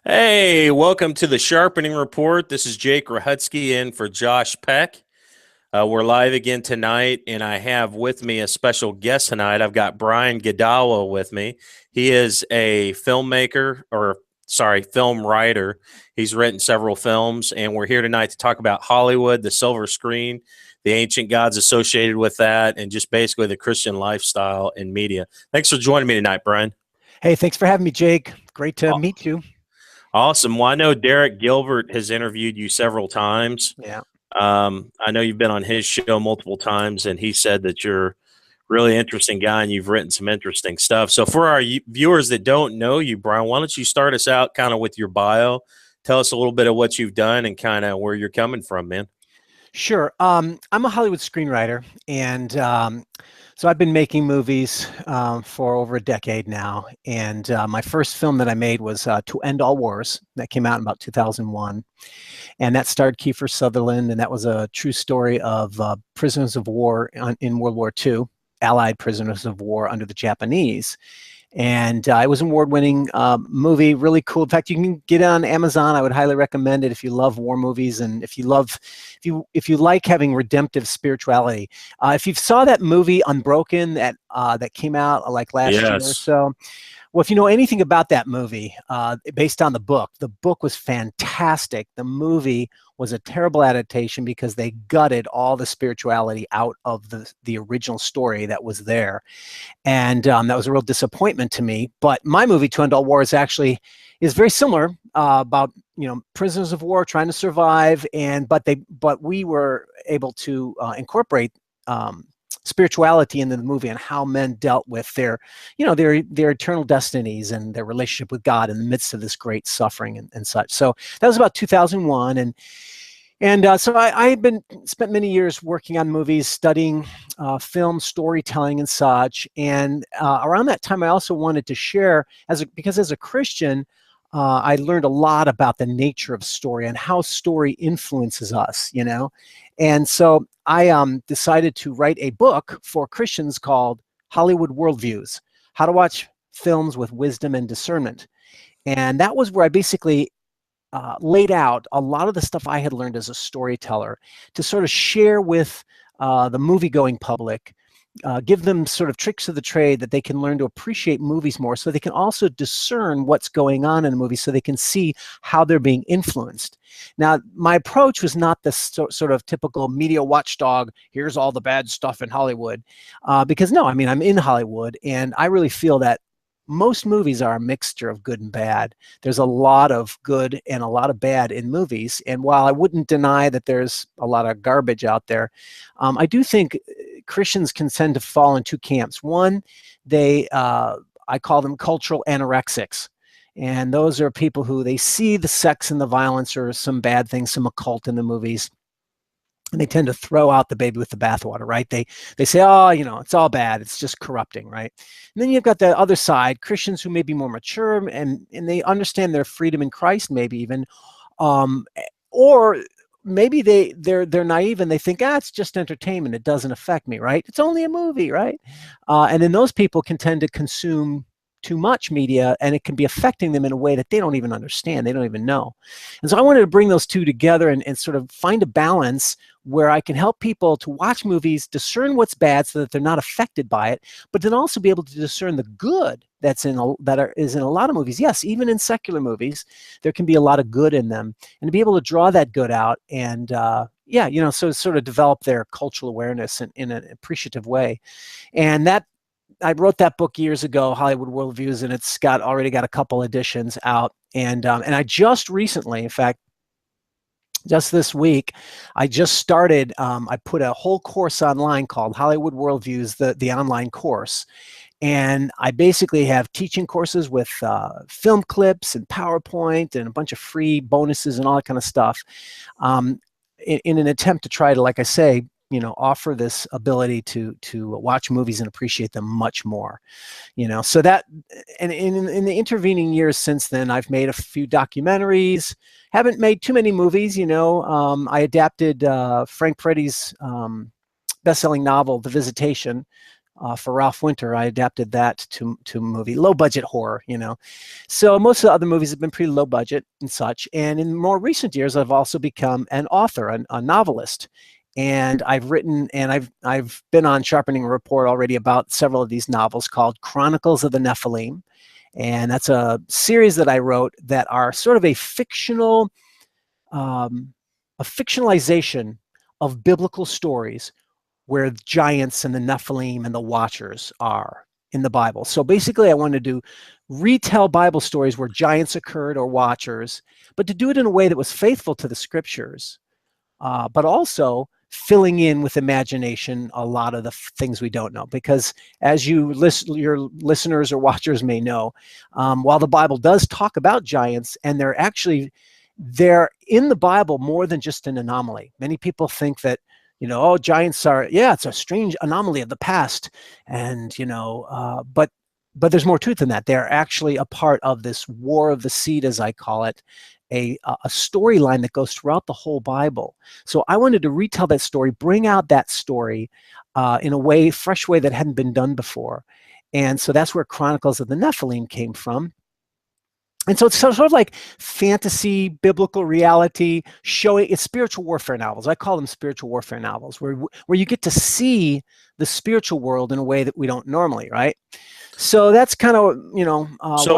Hey, welcome to the Sharpening Report. This is Jake Ruchotzke in for Josh Peck. We're live again tonight, and I have with me a special guest tonight. I've got Brian Godawa with me. He is a filmmaker, film writer. He's written several films, and we're here tonight to talk about Hollywood, the silver screen, the ancient gods associated with that, and just basically the Christian lifestyle in media. Thanks for joining me tonight, Brian. Hey, thanks for having me, Jake. Great to meet you. Awesome. Well, I know Derek Gilbert has interviewed you several times. Yeah. I know you've been on his show multiple times, and he said that you're a really interesting guy and you've written some interesting stuff. So for our viewers that don't know you, Brian, why don't you start us out kind of with your bio? Tell us a little bit of what you've done and kind of where you're coming from, man. Sure. I'm a Hollywood screenwriter, and so I've been making movies for over a decade now. And my first film that I made was To End All Wars. That came out in about 2001. And that starred Kiefer Sutherland, and that was a true story of prisoners of war in World War II, Allied prisoners of war under the Japanese. And it was an award-winning movie, really cool. In fact, you can get it on Amazon. I would highly recommend it if you love war movies and if you like having redemptive spirituality. If you saw that movie Unbroken that came out like last year or so, well, if you know anything about that movie, based on the book was fantastic. The movie was a terrible adaptation because they gutted all the spirituality out of the original story that was there. And that was a real disappointment to me. But my movie, To End All War, is very similar, about prisoners of war trying to survive, but we were able to incorporate spirituality into the movie and how men dealt with their eternal destinies and their relationship with God in the midst of this great suffering and such. So that was about 2001, and so I had spent many years working on movies, studying film storytelling and such. And around that time, I also wanted to share, because as a Christian, I learned a lot about the nature of story and how story influences us, And so I decided to write a book for Christians called Hollywood Worldviews: How to Watch Films with Wisdom and Discernment. And that was where I basically laid out a lot of the stuff I had learned as a storyteller to sort of share with the movie-going public, give them sort of tricks of the trade that they can learn to appreciate movies more, so they can also discern what's going on in a movie, so they can see how they're being influenced. Now, my approach was not the sort of typical media watchdog, here's all the bad stuff in Hollywood, because no, I mean, I'm in Hollywood, and I really feel that most movies are a mixture of good and bad. There's a lot of good and a lot of bad in movies. And while I wouldn't deny that there's a lot of garbage out there, I do think Christians can tend to fall in two camps. One, I call them cultural anorexics. And those are people who they see the sex and the violence or some bad things, some occult in the movies, and they tend to throw out the baby with the bathwater, right? They say, oh, it's all bad. It's just corrupting, right? And then you've got the other side, Christians who may be more mature and they understand their freedom in Christ, maybe even, or maybe they're naive and they think, it's just entertainment. It doesn't affect me, right? It's only a movie, right? And then those people can tend to consume too much media, and it can be affecting them in a way that they don't even understand. They don't even know. And so I wanted to bring those two together and sort of find a balance where I can help people to watch movies, discern what's bad so that they're not affected by it, but then also be able to discern the good is in a lot of movies. Yes, even in secular movies, there can be a lot of good in them, and to be able to draw that good out and so sort of develop their cultural awareness in an appreciative way. And I wrote that book years ago, Hollywood Worldviews, and it's already got a couple editions out. And I just recently, in fact, just this week, I just started, I put a whole course online called Hollywood Worldviews, the online course. And I basically have teaching courses with film clips and PowerPoint and a bunch of free bonuses and all that kind of stuff, in an attempt to try to, like I say, offer this ability to watch movies and appreciate them much more, so that, and in the intervening years since then, I've made a few documentaries, haven't made too many movies. I adapted Frank Peretti's best-selling novel, The Visitation, for Ralph Winter. I adapted that to a movie, low budget horror, So most of the other movies have been pretty low budget and such. And in more recent years, I've also become an author, a novelist. And I've written, and I've been on Sharpening Report already about several of these novels called Chronicles of the Nephilim. And that's a series that I wrote that are sort of a fictionalization of biblical stories where the giants and the Nephilim and the Watchers are in the Bible. So basically, I wanted to retell Bible stories where giants occurred or Watchers, but to do it in a way that was faithful to the scriptures, but also filling in with imagination a lot of the things we don't know. Because as your listeners or watchers may know, while the Bible does talk about giants, and they're in the Bible more than just an anomaly. Many people think that, oh, giants are, it's a strange anomaly of the past. And, but there's more to it than that. They're actually a part of this war of the seed, as I call it, a storyline that goes throughout the whole Bible. So I wanted to retell that story, bring out that story in a fresh way that hadn't been done before. And so that's where Chronicles of the Nephilim came from. And so it's sort of like fantasy, biblical reality, it's spiritual warfare novels. I call them spiritual warfare novels, where you get to see the spiritual world in a way that we don't normally, right? So that's kind of, where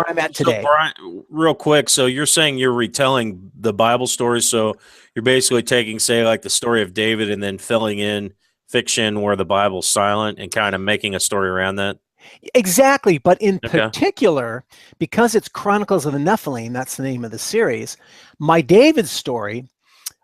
I'm at today. So Brian, real quick, so you're saying you're retelling the Bible stories, so you're basically taking, say, like the story of David and then filling in fiction where the Bible's silent and kind of making a story around that? Exactly, but in particular, because it's Chronicles of the Nephilim, that's the name of the series, my David story,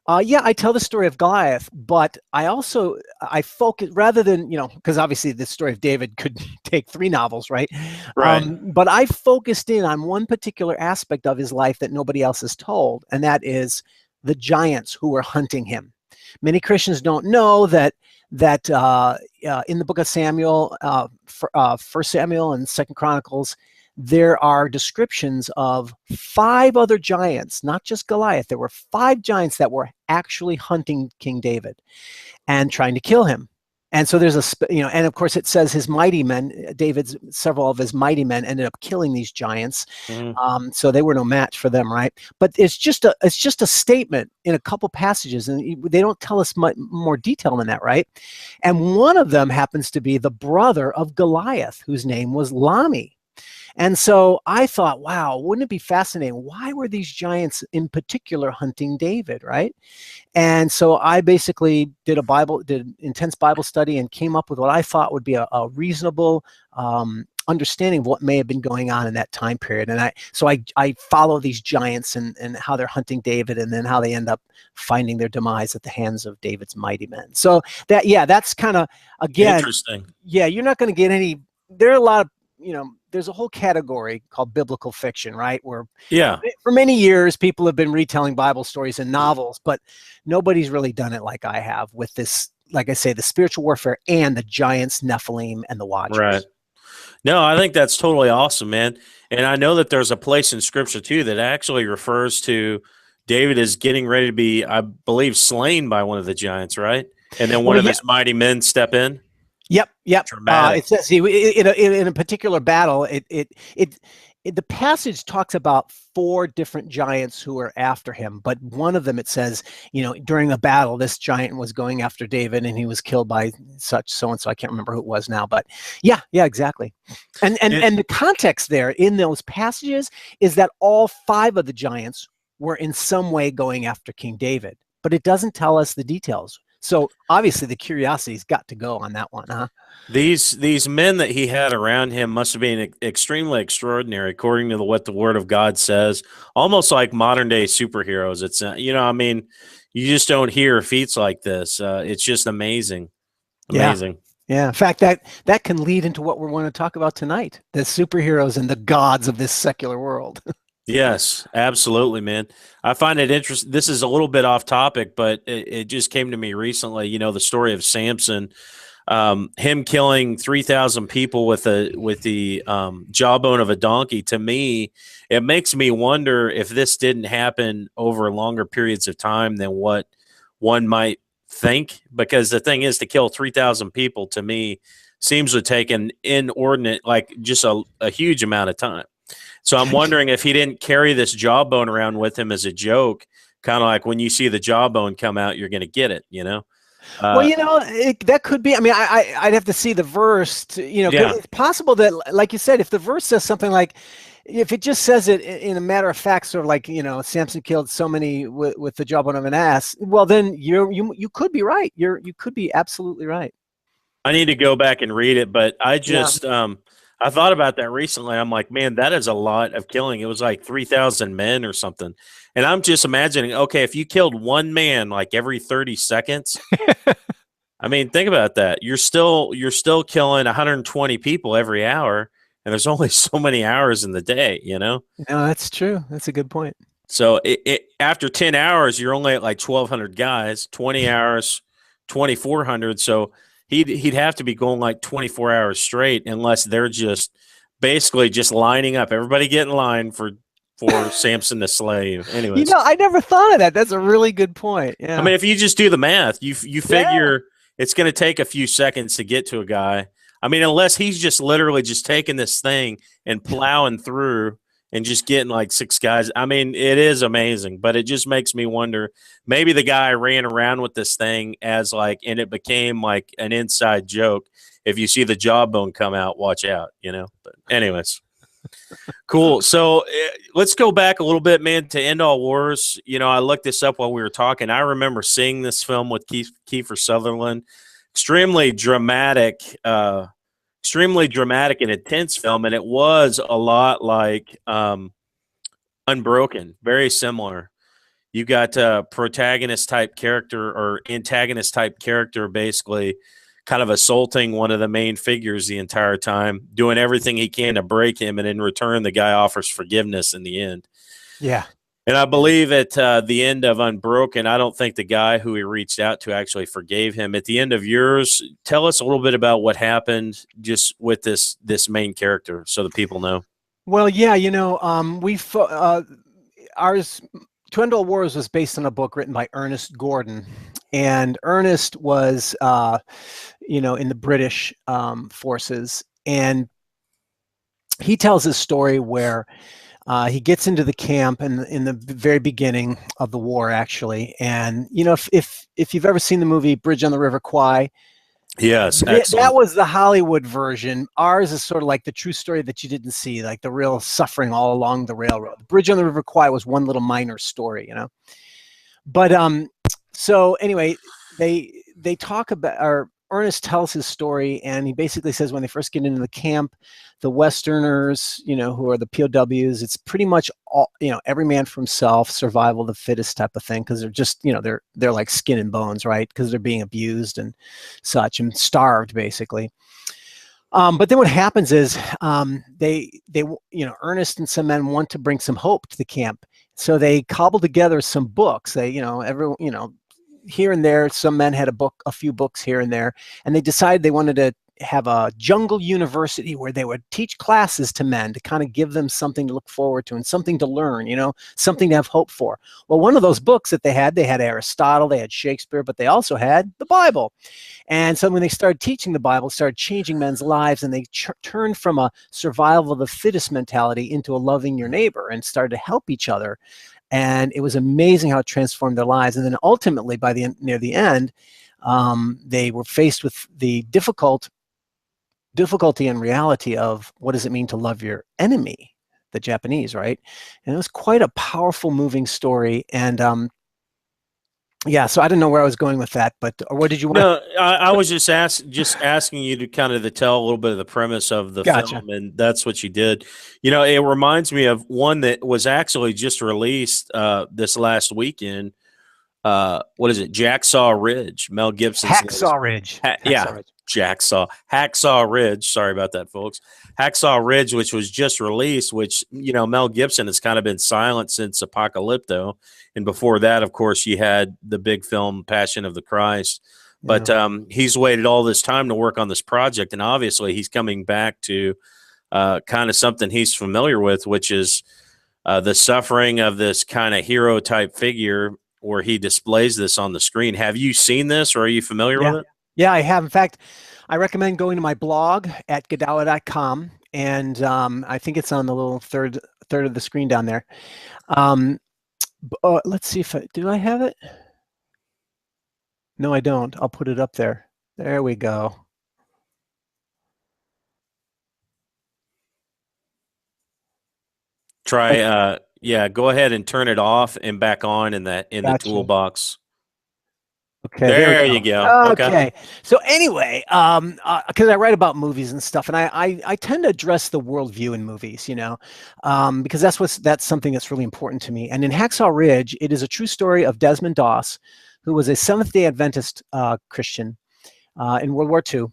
I tell the story of Goliath, but I focus, rather than, because obviously the story of David could take 3 novels, right? Right. But I focused in on one particular aspect of his life that nobody else is told, and that is the giants who were hunting him. Many Christians don't know that in the book of Samuel, 1 Samuel and 2 Chronicles, there are descriptions of 5 other giants, not just Goliath. There were 5 giants that were actually hunting King David and trying to kill him. And so there's and of course it says his mighty men, several of his mighty men ended up killing these giants. Mm-hmm. So they were no match for them, right? But it's just a statement in a couple passages, and they don't tell us much more detail than that, right? And one of them happens to be the brother of Goliath, whose name was Lami. And so I thought, wow, wouldn't it be fascinating? Why were these giants in particular hunting David, right? And so I basically did intense Bible study and came up with what I thought would be a reasonable understanding of what may have been going on in that time period. And I follow these giants and how they're hunting David, and then how they end up finding their demise at the hands of David's mighty men. So that's kind of, again, interesting. Yeah, you're not going to get any, there are a lot of, there's a whole category called biblical fiction, right? Where for many years, people have been retelling Bible stories in novels, but nobody's really done it like I have with this, like I say, the spiritual warfare and the giants, Nephilim, and the Watchers. Right. No, I think that's totally awesome, man. And I know that there's a place in Scripture, too, that actually refers to David as getting ready to be, I believe, slain by one of the giants, right? And then one of his mighty men step in. Yep. Dramatic. It says in a particular battle, the passage talks about 4 different giants who are after him, but one of them, it says, during a battle, this giant was going after David, and he was killed by such so-and-so. I can't remember who it was now, but yeah, exactly. And the context there in those passages is that all 5 of the giants were in some way going after King David, but it doesn't tell us the details. So obviously the curiosity's got to go on that one, huh? These men that he had around him must have been extremely extraordinary, according to what the Word of God says. Almost like modern day superheroes. It's you just don't hear feats like this. It's just amazing. Amazing. Yeah. In fact, that can lead into what we want to talk about tonight: the superheroes and the gods of this secular world. Yes, absolutely, man. I find it interesting. This is a little bit off topic, but it just came to me recently. The story of Samson, him killing 3,000 people with the jawbone of a donkey. To me, it makes me wonder if this didn't happen over longer periods of time than what one might think. Because the thing is, to kill 3,000 people, to me, seems to take an inordinate, like just a huge amount of time. So I'm wondering if he didn't carry this jawbone around with him as a joke, kind of like when you see the jawbone come out, you're going to get it, you know? Well, that could be. I mean, I'd have to see the verse. It's possible that, like you said, if the verse says something like, if it just says it in a matter of fact, sort of like, Samson killed so many with the jawbone of an ass. Well, then you could be right. You could be absolutely right. I need to go back and read it, but I just I thought about that recently. I'm like, man, that is a lot of killing. It was like 3,000 men or something. And I'm just imagining, okay, if you killed one man like every 30 seconds, I mean, think about that. You're still killing 120 people every hour, and there's only so many hours in the day, No, that's true. That's a good point. So after 10 hours, you're only at like 1,200 guys. 20 hours, 2,400. So he'd have to be going like 24 hours straight, unless they're just basically just lining up. Everybody get in line for Samson the slave. Anyways, I never thought of that. That's a really good point. Yeah. I mean, if you just do the math, you figure it's going to take a few seconds to get to a guy. I mean, unless he's just literally just taking this thing and plowing through and just getting like 6 guys. I mean, it is amazing, but it just makes me wonder, maybe the guy ran around with this thing as like, and it became like an inside joke. If you see the jawbone come out, watch out, But anyways, cool. So let's go back a little bit, man, to End All Wars. I looked this up while we were talking. I remember seeing this film with Kiefer Sutherland. Extremely dramatic and intense film, and it was a lot like Unbroken, very similar. You got a protagonist type character or antagonist type character, basically kind of assaulting one of the main figures the entire time, doing everything he can to break him, and in return the guy offers forgiveness in the end. Yeah. And I believe at the end of Unbroken, I don't think the guy who he reached out to actually forgave him. At the end of yours, tell us a little bit about what happened just with this main character so the people know. Well, yeah, ours, To End All Wars was based on a book written by Ernest Gordon. And Ernest was, in the British forces. And he tells a story where he gets into the camp in the very beginning of the war, actually. And, if you've ever seen the movie Bridge on the River Kwai, yes, that was the Hollywood version. Ours is sort of like the true story that you didn't see, like the real suffering all along the railroad. Bridge on the River Kwai was one little minor story, But so anyway, they talk about, or Ernest tells his story, and he basically says when they first get into the camp, the Westerners, who are the POWs, it's pretty much all, every man for himself, survival of the fittest type of thing, because they're just, they're like skin and bones, right? Because they're being abused and such and starved, basically. But then what happens is they Ernest and some men want to bring some hope to the camp, so they cobble together some books. They, here and there, some men had a few books here and there, and they decided they wanted to have a jungle university where they would teach classes to men to kind of give them something to look forward to and something to learn, something to have hope for. Well, one of those books that they had Aristotle, they had Shakespeare, but they also had the Bible. And so when they started teaching the Bible, it started changing men's lives, and they turned from a survival of the fittest mentality into a loving your neighbor and started to help each other. And it was amazing how it transformed their lives. And then ultimately, near the end, they were faced with the difficulty and reality of what does it mean to love your enemy, the Japanese, right? And it was quite a powerful, moving story. And yeah, so I don't know where I was going with that, but what did you want? No, I was just asking you to kind of tell a little bit of the premise of the film, and that's what you did. It reminds me of one that was actually just released this last weekend. What is it? Hacksaw Ridge, Mel Gibson's Hacksaw Ridge. Hacksaw Ridge. Sorry about that, folks. Hacksaw Ridge, which was just released, which, Mel Gibson has kind of been silent since Apocalypto. And before that, of course, you had the big film Passion of the Christ. But he's waited all this time to work on this project. And obviously he's coming back to kind of something he's familiar with, which is the suffering of this kind of hero type figure, where he displays this on the screen. Have you seen this, or are you familiar with it? Yeah, I have. In fact, I recommend going to my blog at Godawa.com, and I think it's on the little third of the screen down there. Let's see if do I have it? No, I don't. I'll put it up there. There we go. Try, yeah, go ahead and turn it off and back on in the Gotcha. toolbox. Okay, there you go. Okay. So anyway, because I write about movies and stuff, and I tend to address the worldview in movies, you know, because that's something that's really important to me. And in Hacksaw Ridge, it is a true story of Desmond Doss, who was a Seventh-day Adventist Christian in World War II,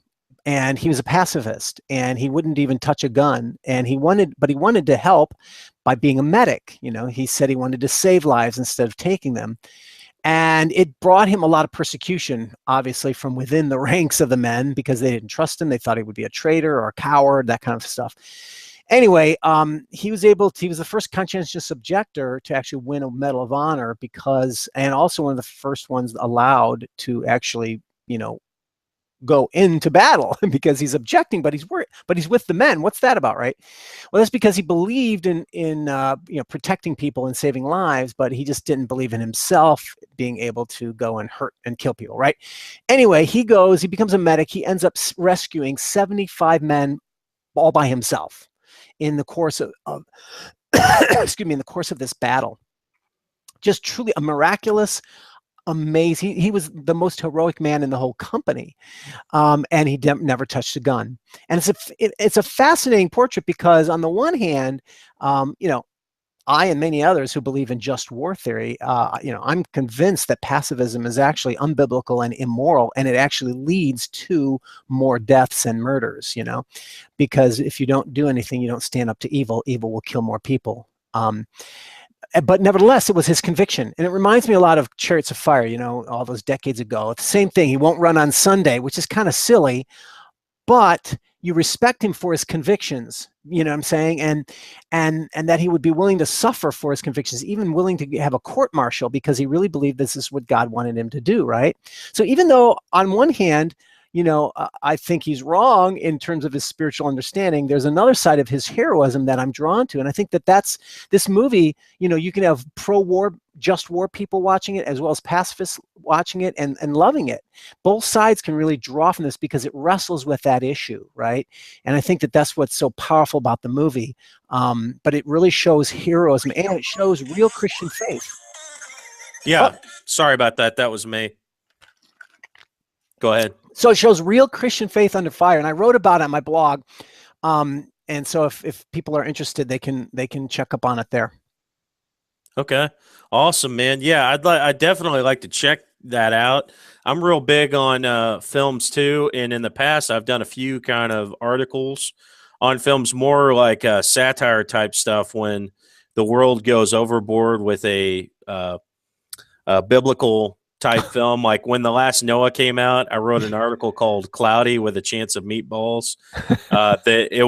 and he was a pacifist, and he wouldn't even touch a gun, and he wanted to help by being a medic. You know, he said he wanted to save lives instead of taking them. And it brought him a lot of persecution, obviously, from within the ranks of the men, because they didn't trust him. They thought he would be a traitor or a coward, that kind of stuff. Anyway, he was the first conscientious objector to actually win a Medal of Honor, and also one of the first ones allowed to actually, you know, go into battle because he's objecting, but he's with the men. What's that about, right? Well, that's because he believed in you know, protecting people and saving lives, but he just didn't believe in himself being able to go and hurt and kill people, right? Anyway, he becomes a medic. He ends up rescuing 75 men all by himself in the course of excuse me, in the course of this battle. Just truly a miraculous, amazing. He was the most heroic man in the whole company, and he never touched a gun. And it's a fascinating portrait because, on the one hand, you know, I and many others who believe in just war theory, you know, I'm convinced that pacifism is actually unbiblical and immoral, and it actually leads to more deaths and murders. You know, because if you don't do anything, you don't stand up to evil. Evil will kill more people. But nevertheless, it was his conviction. And it reminds me a lot of Chariots of Fire, you know, all those decades ago. It's the same thing. He won't run on Sunday, which is kind of silly, but you respect him for his convictions, you know what I'm saying? And that he would be willing to suffer for his convictions, even willing to have a court martial, because he really believed this is what God wanted him to do, right? So even though on one hand, you know, I think he's wrong in terms of his spiritual understanding, there's another side of his heroism that I'm drawn to. And I think that that's this movie, you know, you can have pro-war, just war people watching it, as well as pacifists watching it and loving it. Both sides can really draw from this because it wrestles with that issue, right? And I think that that's what's so powerful about the movie. But it really shows heroism, and it shows real Christian faith. Yeah, sorry about that. That was me. Go ahead. So it shows real Christian faith under fire, and I wrote about it on my blog. And so if people are interested, they can check up on it there. Okay, awesome, man. Yeah, I'd definitely like to check that out. I'm real big on films too, and in the past, I've done a few kind of articles on films, more like satire type stuff when the world goes overboard with a biblical type film. Like when The Last Noah came out, I wrote an article called "Cloudy with a Chance of Meatballs." It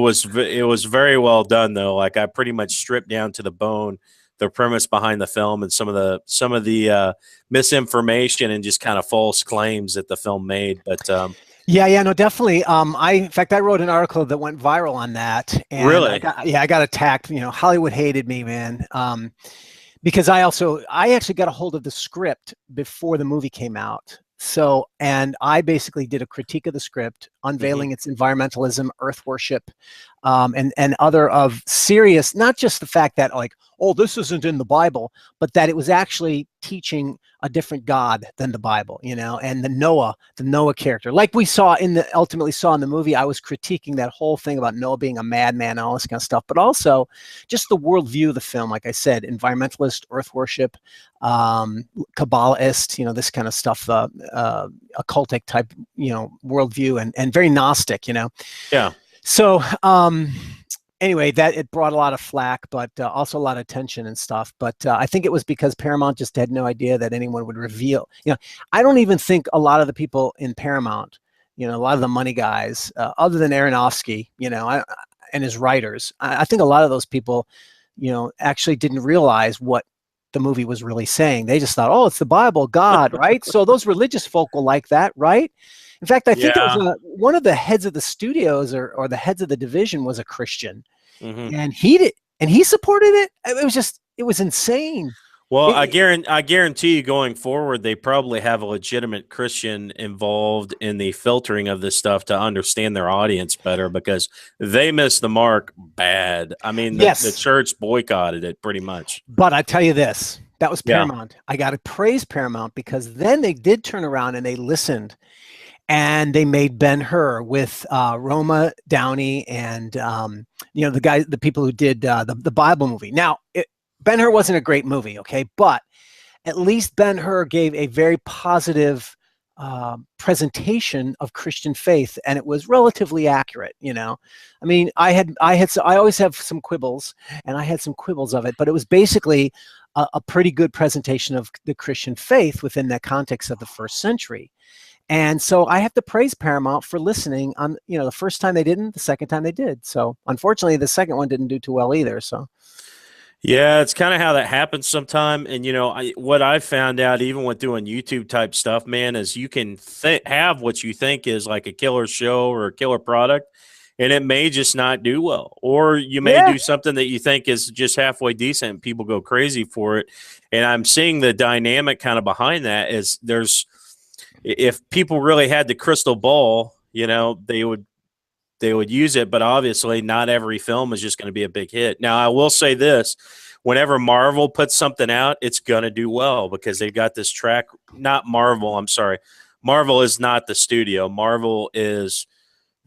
was very well done though. Like I pretty much stripped down to the bone the premise behind the film and some of the misinformation and just kind of false claims that the film made. But yeah, no, definitely. In fact, I wrote an article that went viral on that. And really? I got attacked. You know, Hollywood hated me, man. Because I actually got a hold of the script before the movie came out. So, and I basically did a critique of the script, unveiling its environmentalism, earth worship, and other of serious, not just the fact that like, oh, this isn't in the Bible, but that it was actually teaching a different God than the Bible, you know, and the Noah character, like we ultimately saw in the movie. I was critiquing that whole thing about Noah being a madman and all this kind of stuff, but also just the worldview of the film. Like I said, environmentalist, earth worship, Kabbalist, you know, this kind of stuff, occultic type, you know, worldview, and very Gnostic, you know? Yeah. So, anyway, that it brought a lot of flack, but also a lot of attention and stuff. But I think it was because Paramount just had no idea that anyone would reveal. You know, I don't even think a lot of the people in Paramount, you know, a lot of the money guys, other than Aronofsky, you know, and his writers, I think a lot of those people, you know, actually didn't realize what the movie was really saying. They just thought, oh, it's the Bible, God, right? So those religious folk will like that, right? In fact, I think there Yeah. was one of the heads of the studios or the heads of the division was a Christian, Hmm. and he supported it. It was insane. Well, It, I guarantee you going forward, they probably have a legitimate Christian involved in the filtering of this stuff to understand their audience better because they missed the mark bad. I mean, the yes, church boycotted it pretty much. but I tell you this, that was Yeah. Paramount. I got to praise Paramount because then they did turn around and they listened and they made Ben-Hur with Roma Downey and the people who did the Bible movie. Now, Ben-Hur wasn't a great movie, okay, but at least Ben-Hur gave a very positive presentation of Christian faith, and it was relatively accurate. I mean, I always have some quibbles, and I had some quibbles of it, but it was basically a pretty good presentation of the Christian faith within that context of the first century. And so I have to praise Paramount for listening on, the first time they didn't, the second time they did. So unfortunately, the second one didn't do too well either. So. Yeah, it's kind of how that happens sometime. And, what I found out, even with doing YouTube type stuff, man, is you can have what you think is like a killer show or a killer product, and it may just not do well. Or you may Yeah. do something that you think is just halfway decent and people go crazy for it. And I'm seeing the dynamic kind of behind that is if people really had the crystal ball, they would use it, but obviously not every film is just going to be a big hit. Now, I will say this, whenever Marvel puts something out, it's going to do well because they've got this track, not Marvel, I'm sorry. Marvel is not the studio. Marvel is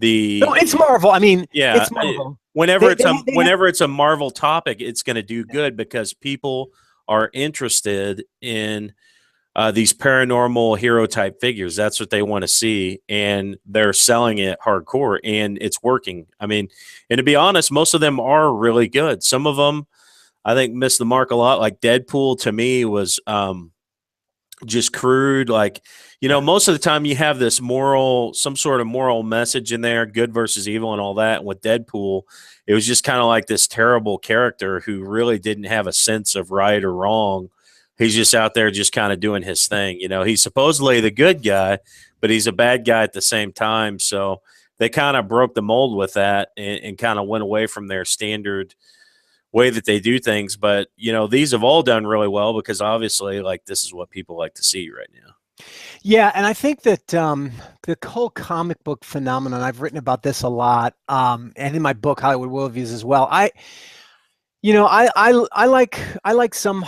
No, it's Marvel. I mean, yeah, it's Marvel. whenever They it's a Marvel topic, it's going to do good because people are interested in these paranormal hero type figures. That's what they want to see, and they're selling it hardcore, and it's working. I mean, and to be honest, most of them are really good. Some of them, I think, missed the mark a lot. Like Deadpool, to me, was just crude. Like, most of the time you have this some sort of moral message in there, good versus evil, and all that. And with Deadpool, it was just kind of like this terrible character who really didn't have a sense of right or wrong. He's just out there just kind of doing his thing. He's supposedly the good guy, but he's a bad guy at the same time. So they kind of broke the mold with that and kind of went away from their standard way that they do things. But, these have all done really well because obviously, like, this is what people like to see right now. Yeah, and I think that the whole comic book phenomenon, I've written about this a lot, and in my book, Hollywood Worldviews as well. I like some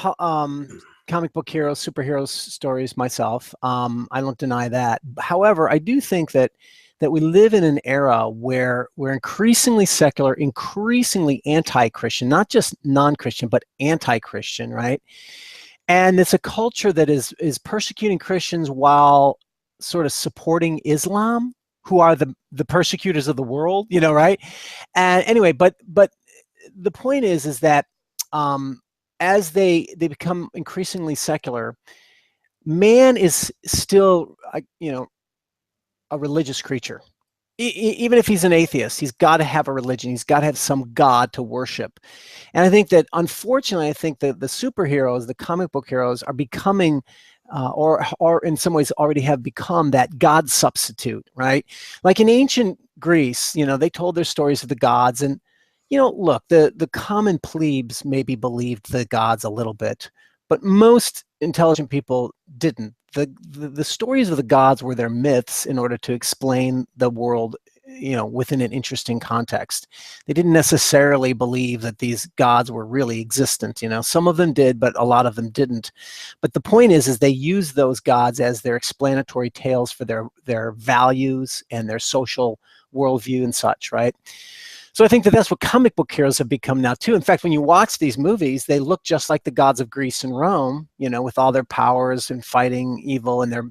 comic book heroes, superheroes stories myself. I don't deny that. However, I do think that we live in an era where we're increasingly secular, increasingly anti-Christian, not just non-Christian, but anti-Christian, right? And it's a culture that is persecuting Christians while sort of supporting Islam, who are the persecutors of the world, right? And anyway, but the point is that as they become increasingly secular, man is still, a religious creature. Even if he's an atheist, he's got to have a religion. He's got to have some God to worship. And I think that, unfortunately, that the superheroes, the comic book heroes, are becoming, or in some ways already have become, that God substitute, right? Like in ancient Greece, they told their stories of the gods, and look, the common plebes maybe believed the gods a little bit, but most intelligent people didn't. The stories of the gods were their myths in order to explain the world, within an interesting context. They didn't necessarily believe that these gods were really existent. Some of them did, but a lot of them didn't. But the point is they use those gods as their explanatory tales for their values and their social worldview and such, right? So I think that that's what comic book heroes have become now too. In fact, when you watch these movies, they look just like the gods of Greece and Rome, with all their powers and fighting evil, and they're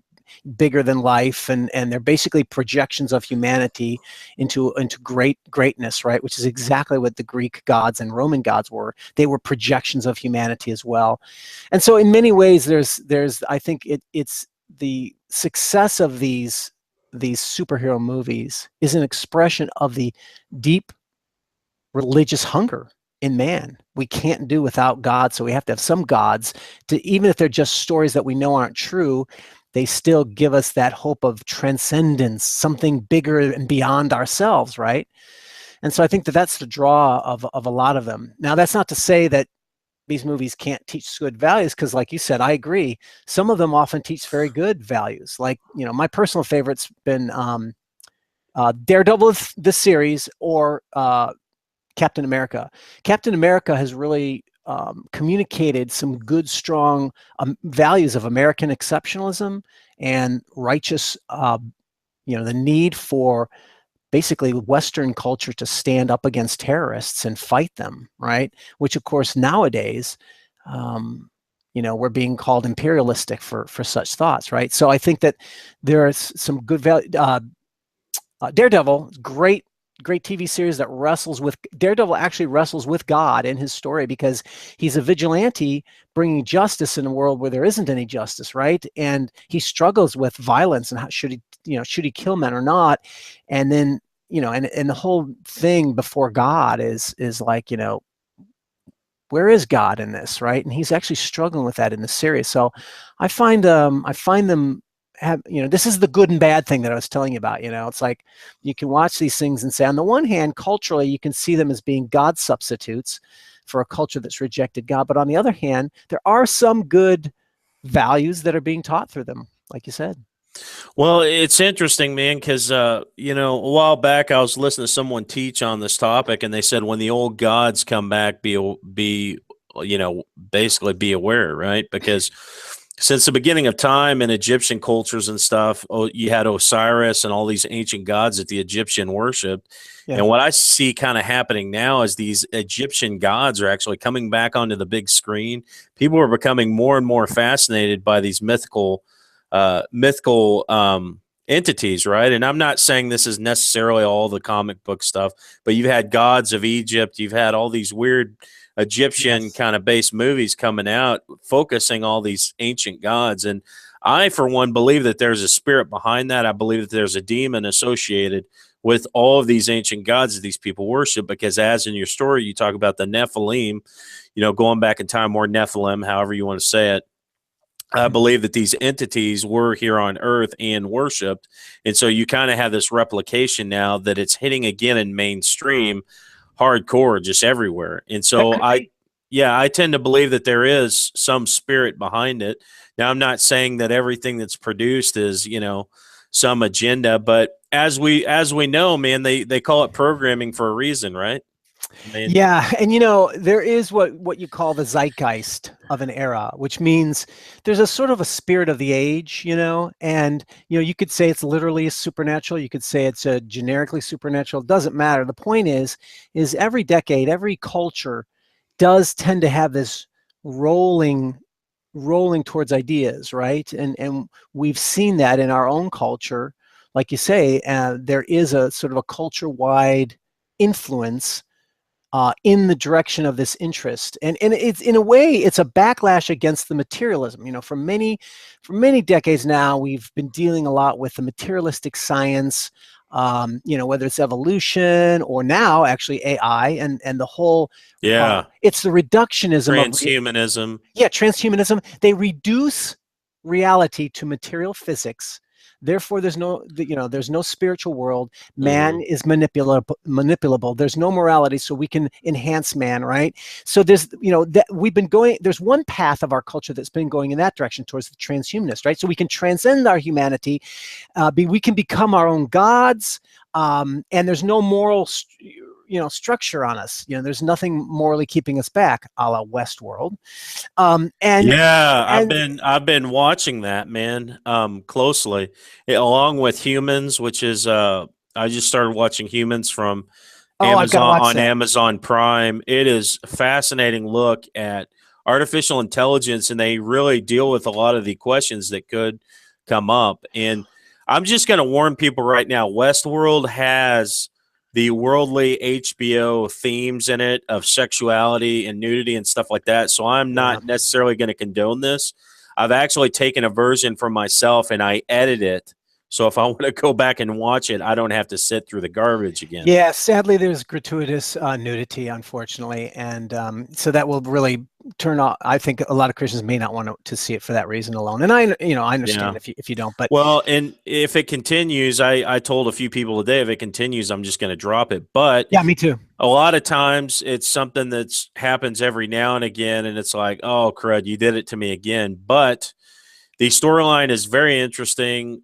bigger than life, and they're basically projections of humanity into greatness, right? Which is exactly what the Greek gods and Roman gods were. They were projections of humanity as well. And so in many ways, I think it's the success of these superhero movies is an expression of the deep religious hunger in man. We can't do without God, so we have to have some gods, to, even if they're just stories that we know aren't true, they still give us that hope of transcendence, something bigger and beyond ourselves, right? And so I think that that's the draw of a lot of them. Now, that's not to say that these movies can't teach good values, because like you said, I agree. Some of them often teach very good values. Like, my personal favorite's been Daredevil, the series, or Captain America. Captain America has really communicated some good, strong values of American exceptionalism and righteous, the need for basically Western culture to stand up against terrorists and fight them, right? Which, of course, nowadays, we're being called imperialistic for such thoughts, right? So I think that there is some good value. Daredevil, great TV series that Daredevil actually wrestles with God in his story, because he's a vigilante bringing justice in a world where there isn't any justice, right? And he struggles with violence and should he kill men or not? And then, and the whole thing before God is like, where is God in this, right? And he's actually struggling with that in the series. So I find them have, this is the good and bad thing that I was telling you about. It's like you can watch these things and say, on the one hand, culturally, you can see them as being God substitutes for a culture that's rejected God. But on the other hand, there are some good values that are being taught through them, like you said. Well, it's interesting, man, because, a while back I was listening to someone teach on this topic, and they said when the old gods come back, basically be aware, right? Because since the beginning of time in Egyptian cultures and stuff, you had Osiris and all these ancient gods that the Egyptian worshipped. Yeah. And what I see kind of happening now is these Egyptian gods are actually coming back onto the big screen. People are becoming more and more fascinated by these mythical entities, right? And I'm not saying this is necessarily all the comic book stuff, but you've had gods of Egypt, you've had all these weird Egyptian kind of based movies coming out focusing all these ancient gods. And I, for one, believe that there's a spirit behind that. I believe that there's a demon associated with all of these ancient gods that these people worship, because as in your story, you talk about the Nephilim, going back in time, or Nephilim, however you want to say it. I believe that these entities were here on earth and worshipped. And so you kind of have this replication now that it's hitting again in mainstream hardcore, just everywhere. And so I tend to believe that there is some spirit behind it. Now, I'm not saying that everything that's produced is, some agenda, but as we know, man, they call it programming for a reason, right? Yeah, and there is what you call the zeitgeist of an era, which means there's a sort of a spirit of the age, and you could say it's literally supernatural, you could say it's a generically supernatural. It doesn't matter. The point is every decade, every culture does tend to have this rolling towards ideas, right? And we've seen that in our own culture, like you say. There is a sort of a culture-wide influence in the direction of this interest, and it's, in a way, it's a backlash against the materialism. For many decades now, we've been dealing a lot with the materialistic science, whether it's evolution or now actually AI and the whole it's the reductionism, transhumanism. Transhumanism. They reduce reality to material physics. Therefore, there's no spiritual world. Man is manipulable. There's no morality, so we can enhance man, right? So there's, there's one path of our culture that's been going in that direction towards the transhumanist, right? So we can transcend our humanity, we can become our own gods, and there's no moral structure on us. There's nothing morally keeping us back, a la Westworld. I've been watching that, man, closely, along with Humans, which is I just started watching Humans from Amazon on Amazon Prime. It is a fascinating look at artificial intelligence, and they really deal with a lot of the questions that could come up. And I'm just going to warn people right now, Westworld has the worldly HBO themes in it of sexuality and nudity and stuff like that. So I'm not necessarily going to condone this. I've actually taken a version for myself and I edit it So if I want to go back and watch it, I don't have to sit through the garbage again. Yeah, sadly, there's gratuitous nudity, unfortunately, and so that will really turn off. I think a lot of Christians may not want to see it for that reason alone, and I understand if you don't. But well, and if it continues, I told a few people today, if it continues, I'm just going to drop it. But yeah, me too. A lot of times, it's something that happens every now and again, and it's like, oh crud, you did it to me again. But the storyline is very interesting.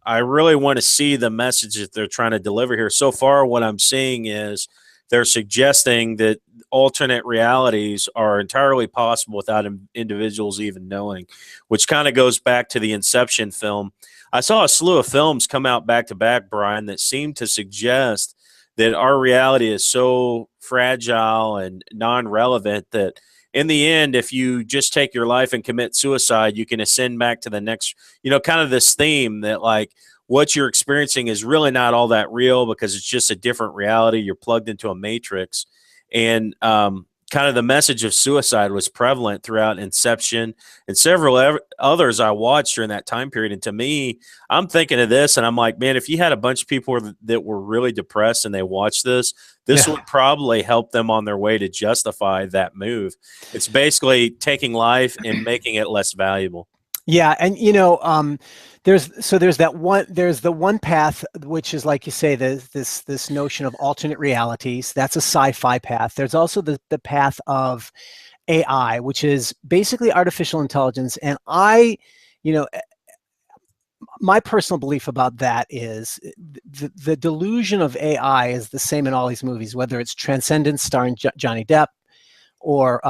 I really want to see the message that they're trying to deliver here. So far, what I'm seeing is they're suggesting that alternate realities are entirely possible without individuals even knowing, which kind of goes back to the Inception film. I saw a slew of films come out back to back, Brian, that seem to suggest that our reality is so fragile and non-relevant that in the end, if you just take your life and commit suicide, you can ascend back to the next, kind of this theme that like what you're experiencing is really not all that real because it's just a different reality. You're plugged into a matrix. And kind of the message of suicide was prevalent throughout Inception and several others I watched during that time period. And to me, I'm thinking of this and I'm like, man, if you had a bunch of people that were really depressed and they watched this would probably help them on their way to justify that move. It's basically taking life and making it less valuable. Yeah, and there's the one path, which is like you say, this notion of alternate realities. That's a sci-fi path. There's also the path of AI, which is basically artificial intelligence. And my personal belief about that is the delusion of AI is the same in all these movies, whether it's Transcendence starring Johnny Depp or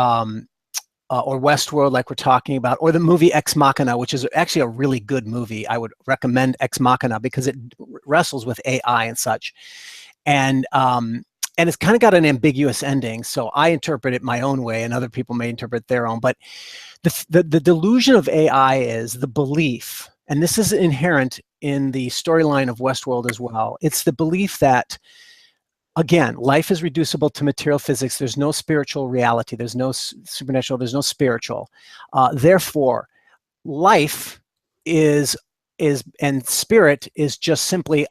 Westworld, like we're talking about, or the movie Ex Machina, which is actually a really good movie. I would recommend Ex Machina because it wrestles with AI and such. And it's kind of got an ambiguous ending. So I interpret it my own way and other people may interpret their own. But the delusion of AI is the belief, and this is inherent in the storyline of Westworld as well. It's the belief that, again, life is reducible to material physics. There's no spiritual reality. There's no supernatural. There's no spiritual. Therefore, life is and spirit is just simply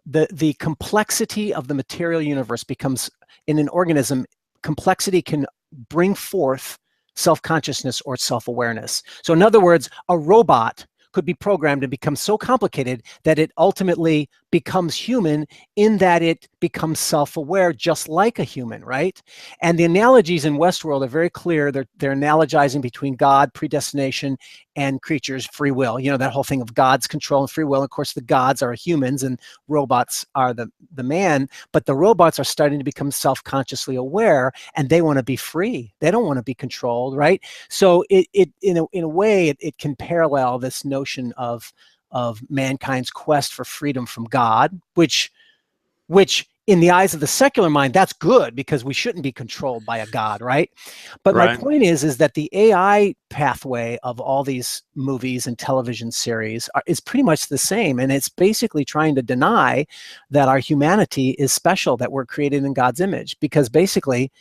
the complexity of the material universe becomes, in an organism, complexity can bring forth self-consciousness or self-awareness. So in other words, a robot could be programmed and become so complicated that it ultimately becomes human in that it becomes self-aware just like a human, right? And the analogies in Westworld are very clear. They're analogizing between God, predestination, and creatures' free will. That whole thing of God's control and free will. Of course, the gods are humans and robots are the man, but the robots are starting to become self-consciously aware and they want to be free. They don't want to be controlled, right? So in a way, it can parallel this notion of mankind's quest for freedom from God, which in the eyes of the secular mind, that's good because we shouldn't be controlled by a God, right? But my point is that the AI pathway of all these movies and television series is pretty much the same. And it's basically trying to deny that our humanity is special, that we're created in God's image, because basically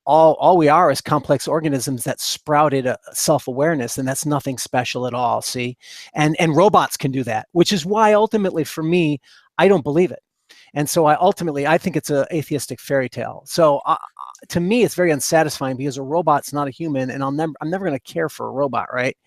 all we are is complex organisms that sprouted a self-awareness, and that's nothing special at all, see? And robots can do that, which is why ultimately for me, I don't believe it. And so I think it's an atheistic fairy tale. So to me, it's very unsatisfying because a robot's not a human, and I'm never going to care for a robot, right?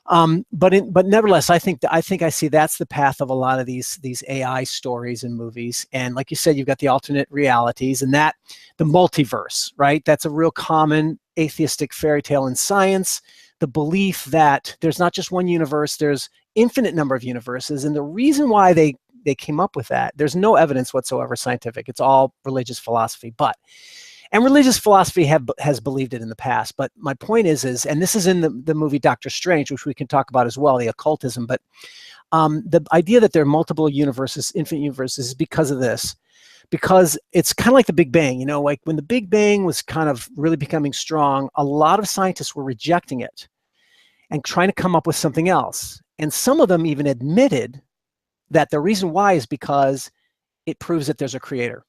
But nevertheless, I think I see that's the path of a lot of these AI stories and movies. And like you said, you've got the alternate realities and the multiverse, right? That's a real common atheistic fairy tale in science. The belief that there's not just one universe, there's infinite number of universes. And the reason why they came up with that, there's no evidence whatsoever scientific. It's all religious philosophy. And religious philosophy has believed it in the past. But my point is, and this is in the movie Doctor Strange, which we can talk about as well, the occultism. But the idea that there are multiple universes, infinite universes, is because of this. Because it's kind of like the Big Bang. Like when the Big Bang was kind of really becoming strong, a lot of scientists were rejecting it and trying to come up with something else. And some of them even admitted that the reason why is because it proves that there's a creator.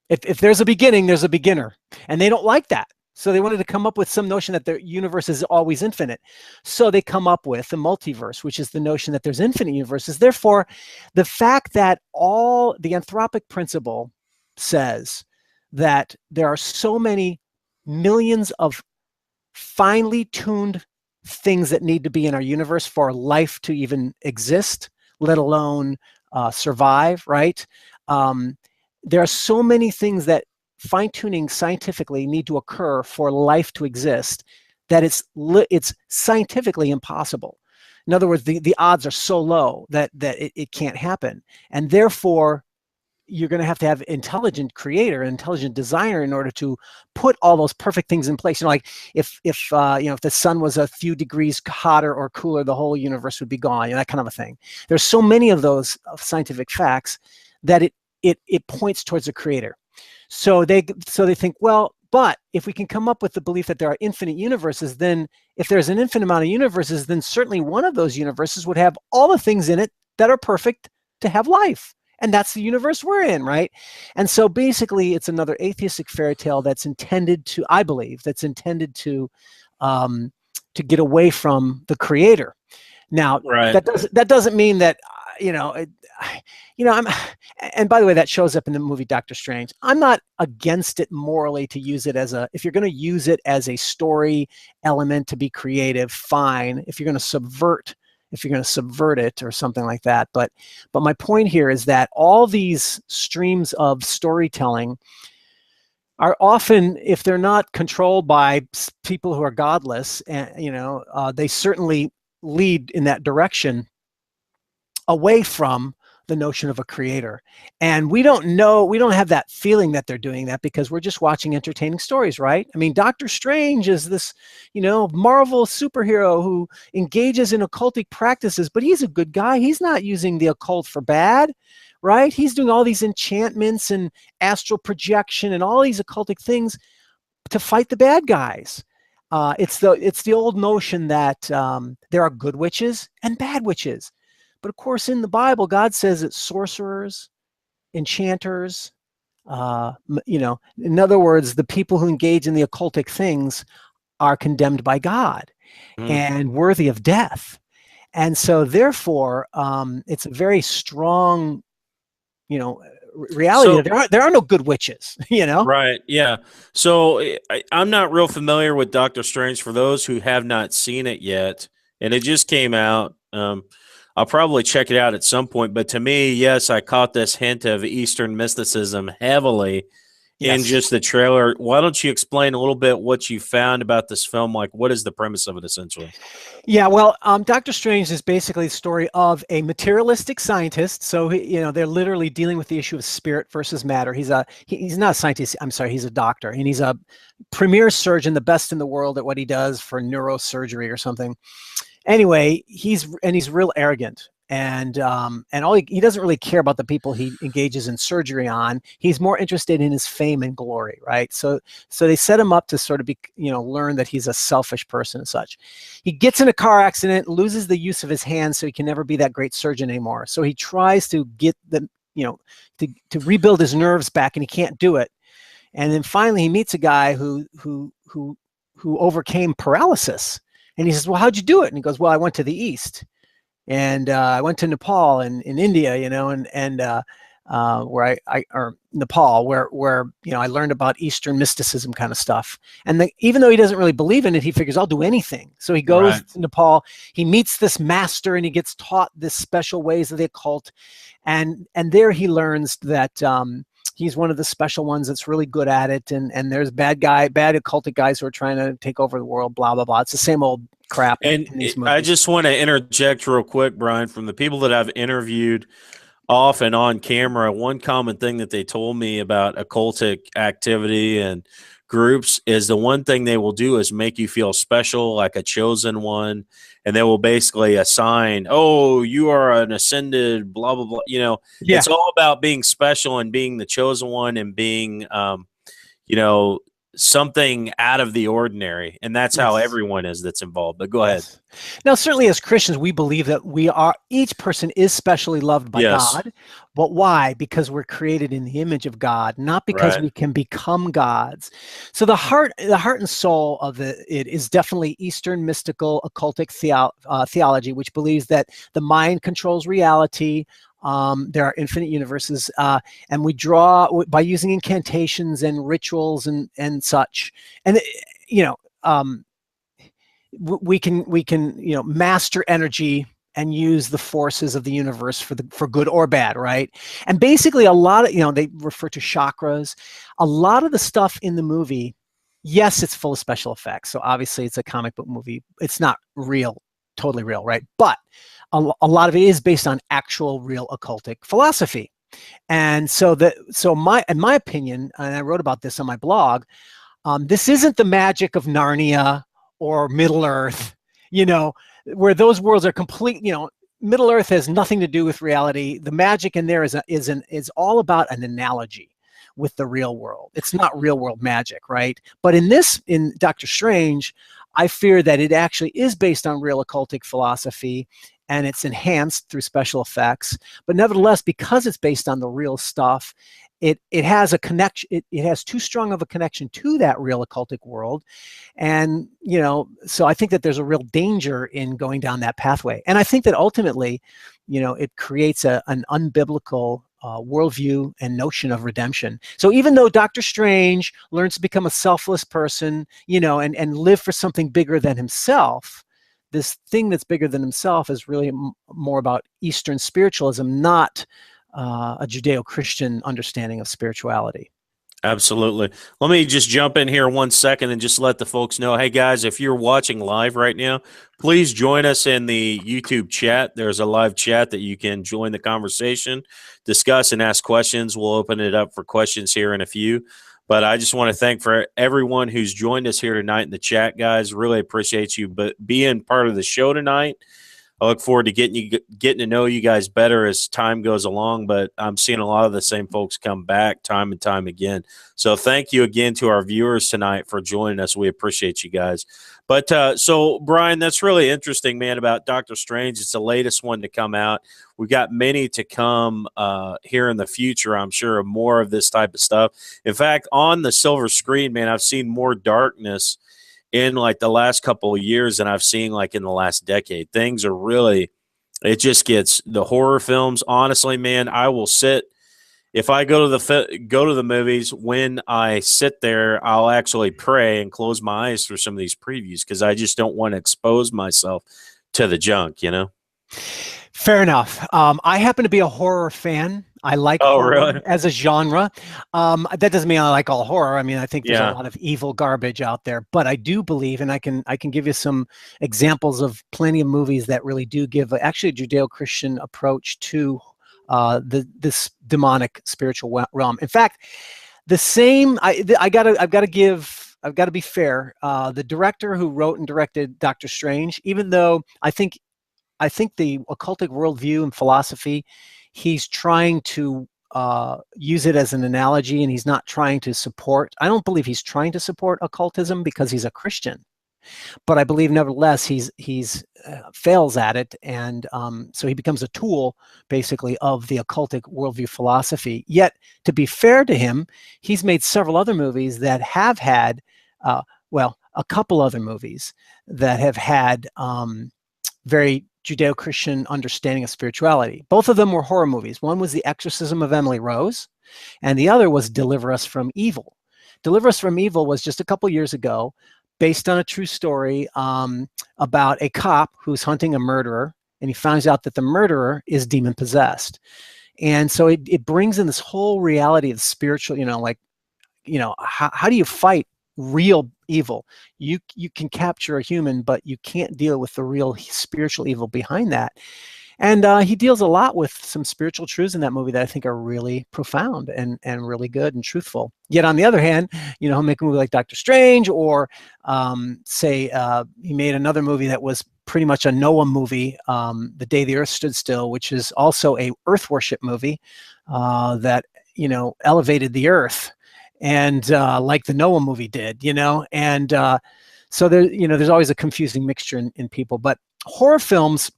If there's a beginning, there's a beginner. And they don't like that. So they wanted to come up with some notion that the universe is always infinite. So they come up with the multiverse, which is the notion that there's infinite universes. Therefore, the fact that all the anthropic principle says that there are so many millions of finely tuned things that need to be in our universe for life to even exist, let alone survive, right? There are so many things that fine-tuning scientifically need to occur for life to exist that it's scientifically impossible. In other words, the odds are so low that it can't happen. And therefore, you're going to have intelligent creator, intelligent designer in order to put all those perfect things in place. Like if the sun was a few degrees hotter or cooler, the whole universe would be gone, that kind of a thing. There's so many of those scientific facts that it points towards a creator. So they think, well, but if we can come up with the belief that there are infinite universes, then if there's an infinite amount of universes, then certainly one of those universes would have all the things in it that are perfect to have life. And that's the universe we're in, right? And so basically, it's another atheistic fairy tale that's intended to, I believe, to get away from the creator. Now, that doesn't mean that and by the way, that shows up in the movie Doctor Strange. I'm not against it morally to use it if you're going to use it as a story element to be creative, fine. If you're going to subvert it or something like that. But my point here is that all these streams of storytelling are often, if they're not controlled by people who are godless, and they certainly lead in that direction away from the notion of a creator. And we don't have that feeling that they're doing that because we're just watching entertaining stories, right? I mean, Doctor Strange is this, Marvel superhero who engages in occultic practices, but he's a good guy. He's not using the occult for bad, right? He's doing all these enchantments and astral projection and all these occultic things to fight the bad guys. It's the old notion that there are good witches and bad witches. But of course, in the Bible, God says that sorcerers, enchanters, in other words, the people who engage in the occultic things are condemned by God and worthy of death. And so therefore, it's a very strong, reality. So, there are no good witches, Right. Yeah. So I'm not real familiar with Doctor Strange for those who have not seen it yet. And it just came out. I'll probably check it out at some point. But to me, yes, I caught this hint of Eastern mysticism heavily in just the trailer. Why don't you explain a little bit what you found about this film? Like, what is the premise of it, essentially? Yeah, well, Doctor Strange is basically the story of a materialistic scientist. So, they're literally dealing with the issue of spirit versus matter. He's not a scientist. I'm sorry, he's a doctor. And he's a premier surgeon, the best in the world at what he does for neurosurgery or something. Anyway, he's real arrogant, and he doesn't really care about the people he engages in surgery on. He's more interested in his fame and glory, right? So they set him up to sort of learn that he's a selfish person and such. He gets in a car accident, loses the use of his hands, so he can never be that great surgeon anymore. So he tries to get to rebuild his nerves back, and he can't do it. And then finally, he meets a guy who overcame paralysis. And he says, well, how'd you do it? And he goes, well, I went to the East, and I went to Nepal and in India, or Nepal, where I learned about Eastern mysticism kind of stuff. And even though he doesn't really believe in it, he figures I'll do anything. So he goes to Nepal, he meets this master, and he gets taught this special ways of the occult. And there he learns that he's one of the special ones that's really good at it. And there's bad occultic guys who are trying to take over the world, blah, blah, blah. It's the same old crap in these movies. I just want to interject real quick, Brian, from the people that I've interviewed off and on camera, one common thing that they told me about occultic activity and groups is the one thing they will do is make you feel special, like a chosen one. And they will basically assign, oh, you are an ascended, blah, blah, blah. It's all about being special and being the chosen one and being, something out of the ordinary, and that's how Yes. everyone is that's involved. But go ahead. Yes. Now, certainly as Christians, we believe that each person is specially loved by Yes. God. But why? Because we're created in the image of God, not because Right. we can become gods. So the heart and soul of it is definitely Eastern mystical occultic theology, which believes that the mind controls reality. There are infinite universes, and we draw by using incantations and rituals and such. And we can master energy and use the forces of the universe for good or bad, right? And basically a lot of, they refer to chakras. A lot of the stuff in the movie, yes, it's full of special effects. So obviously it's a comic book movie. It's not real, totally real, right? But a lot of it is based on actual real occultic philosophy. And in my opinion, and I wrote about this on my blog, this isn't the magic of Narnia or Middle Earth, where those worlds are complete. Middle Earth has nothing to do with reality. The magic in there is all about an analogy with the real world. It's not real world magic, right? But in Doctor Strange, I fear that it actually is based on real occultic philosophy, and it's enhanced through special effects. But nevertheless, because it's based on the real stuff, it has a connection. It has too strong of a connection to that real occultic world. And, so I think that there's a real danger in going down that pathway. And I think that ultimately, it creates an unbiblical worldview and notion of redemption. So even though Doctor Strange learns to become a selfless person, and live for something bigger than himself, this thing that's bigger than himself is really more about Eastern spiritualism, not a Judeo-Christian understanding of spirituality. Absolutely. Let me just jump in here 1 second and just let the folks know, hey guys, if you're watching live right now, please join us in the YouTube chat. There's a live chat that you can join the conversation, discuss, and ask questions. We'll open it up for questions here in a few. But I just want to thank for everyone who's joined us here tonight in the chat, guys. Really appreciate you being part of the show tonight. I look forward to getting to know you guys better as time goes along, but I'm seeing a lot of the same folks come back time and time again. So thank you again to our viewers tonight for joining us. We appreciate you guys. But so, Brian, that's really interesting, man, about Doctor Strange. It's the latest one to come out. We've got many to come here in the future, I'm sure, of more of this type of stuff. In fact, on the silver screen, man, I've seen more darkness in like the last couple of years than I've seen like in the last decade. Things are really, it just gets the horror films. Honestly, man, I will sit, if I go to the movies, when I sit there, I'll actually pray and close my eyes for some of these previews because I just don't want to expose myself to the junk, Fair enough. I happen to be a horror fan. I like horror really? as a genre. That doesn't mean I like all horror. I mean, I think there's a lot of evil garbage out there, but I do believe, and I can give you some examples of plenty of movies that really do give actually a Judeo-Christian approach to this demonic spiritual realm. In fact, the same. I've got to be fair. The director who wrote and directed Doctor Strange, even though I think the occultic worldview and philosophy, he's trying to use it as an analogy, and he's not trying to support. I don't believe he's trying to support occultism because he's a Christian, but I believe nevertheless he's fails at it, and so he becomes a tool basically of the occultic worldview philosophy. Yet, to be fair to him, he's made several other movies that have had, a couple other movies that have had very Judeo-Christian understanding of spirituality. Both of them were horror movies. One was The Exorcism of Emily Rose, and the other was Deliver Us from Evil. Deliver Us from Evil was just a couple years ago, based on a true story about a cop who's hunting a murderer, and he finds out that the murderer is demon-possessed. And so it brings in this whole reality of spiritual, how do you fight real evil? You can capture a human, but you can't deal with the real spiritual evil behind that. And he deals a lot with some spiritual truths in that movie that I think are really profound and really good and truthful. Yet on the other hand, he'll make a movie like Doctor Strange, or say he made another movie that was pretty much a Noah movie, The Day the Earth Stood Still, which is also a earth worship movie that elevated the earth. and like the Noah movie did, and so there's always a confusing mixture in people. But horror films,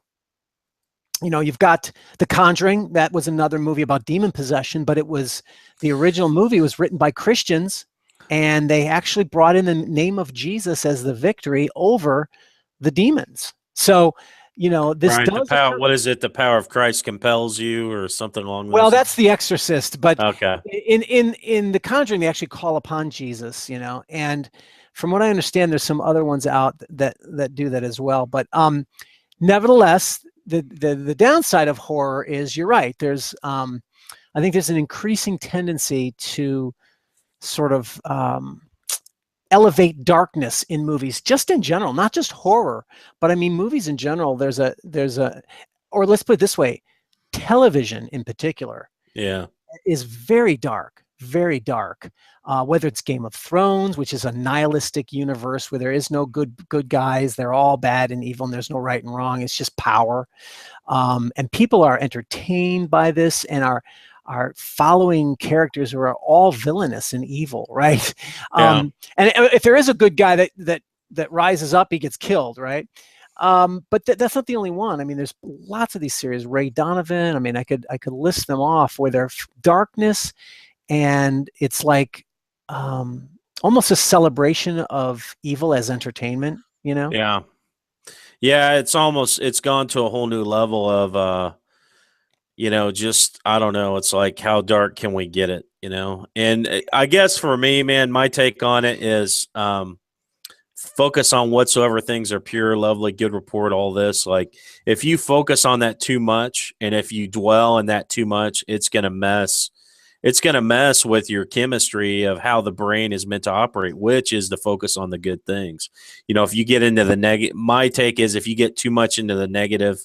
you've got The Conjuring. That was another movie about demon possession, but the original movie was written by Christians, and they actually brought in the name of Jesus as the victory over the demons. So, this Right. does. What is it? The power of Christ compels you, or something along those Well, lines? that's The Exorcist, but Okay. in The Conjuring, they actually call upon Jesus, and from what I understand, there's some other ones out that do that as well. But nevertheless, the downside of horror is, you're right. I think there's an increasing tendency to sort of elevate darkness in movies, just in general, not just horror, but I mean movies in general. Or let's put it this way, television in particular, is very dark, very dark. Whether it's Game of Thrones, which is a nihilistic universe where there is no good guys, they're all bad and evil, and there's no right and wrong. It's just power, and people are entertained by this and are following characters who are all villainous and evil, right? And if there is a good guy that rises up, he gets killed, right? But that's not the only one. I mean, there's lots of these series. Ray Donovan. I mean, I could list them off where they're darkness, and it's like almost a celebration of evil as entertainment. Yeah. It's gone to a whole new level of just, I don't know. It's like, how dark can we get it? And I guess for me, man, my take on it is focus on whatsoever things are pure, lovely, good report, all this. Like, if you focus on that too much, and if you dwell in that too much, it's going to mess with your chemistry of how the brain is meant to operate, which is to focus on the good things. If you get into the negative, my take is, if you get too much into the negative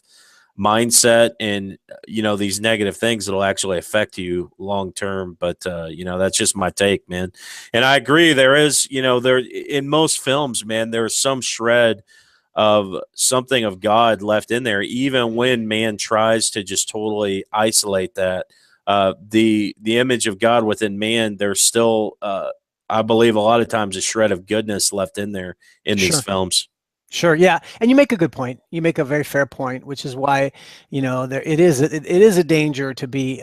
mindset and these negative things, it'll actually affect you long term. But that's just my take, man. And I agree, there is there in most films, man, there's some shred of something of God left in there, even when man tries to just totally isolate that. The image of God within man, there's still I believe a lot of times a shred of goodness left in there in these films. Sure. Yeah. And you make a good point. You make a very fair point, which is why, it is a danger to be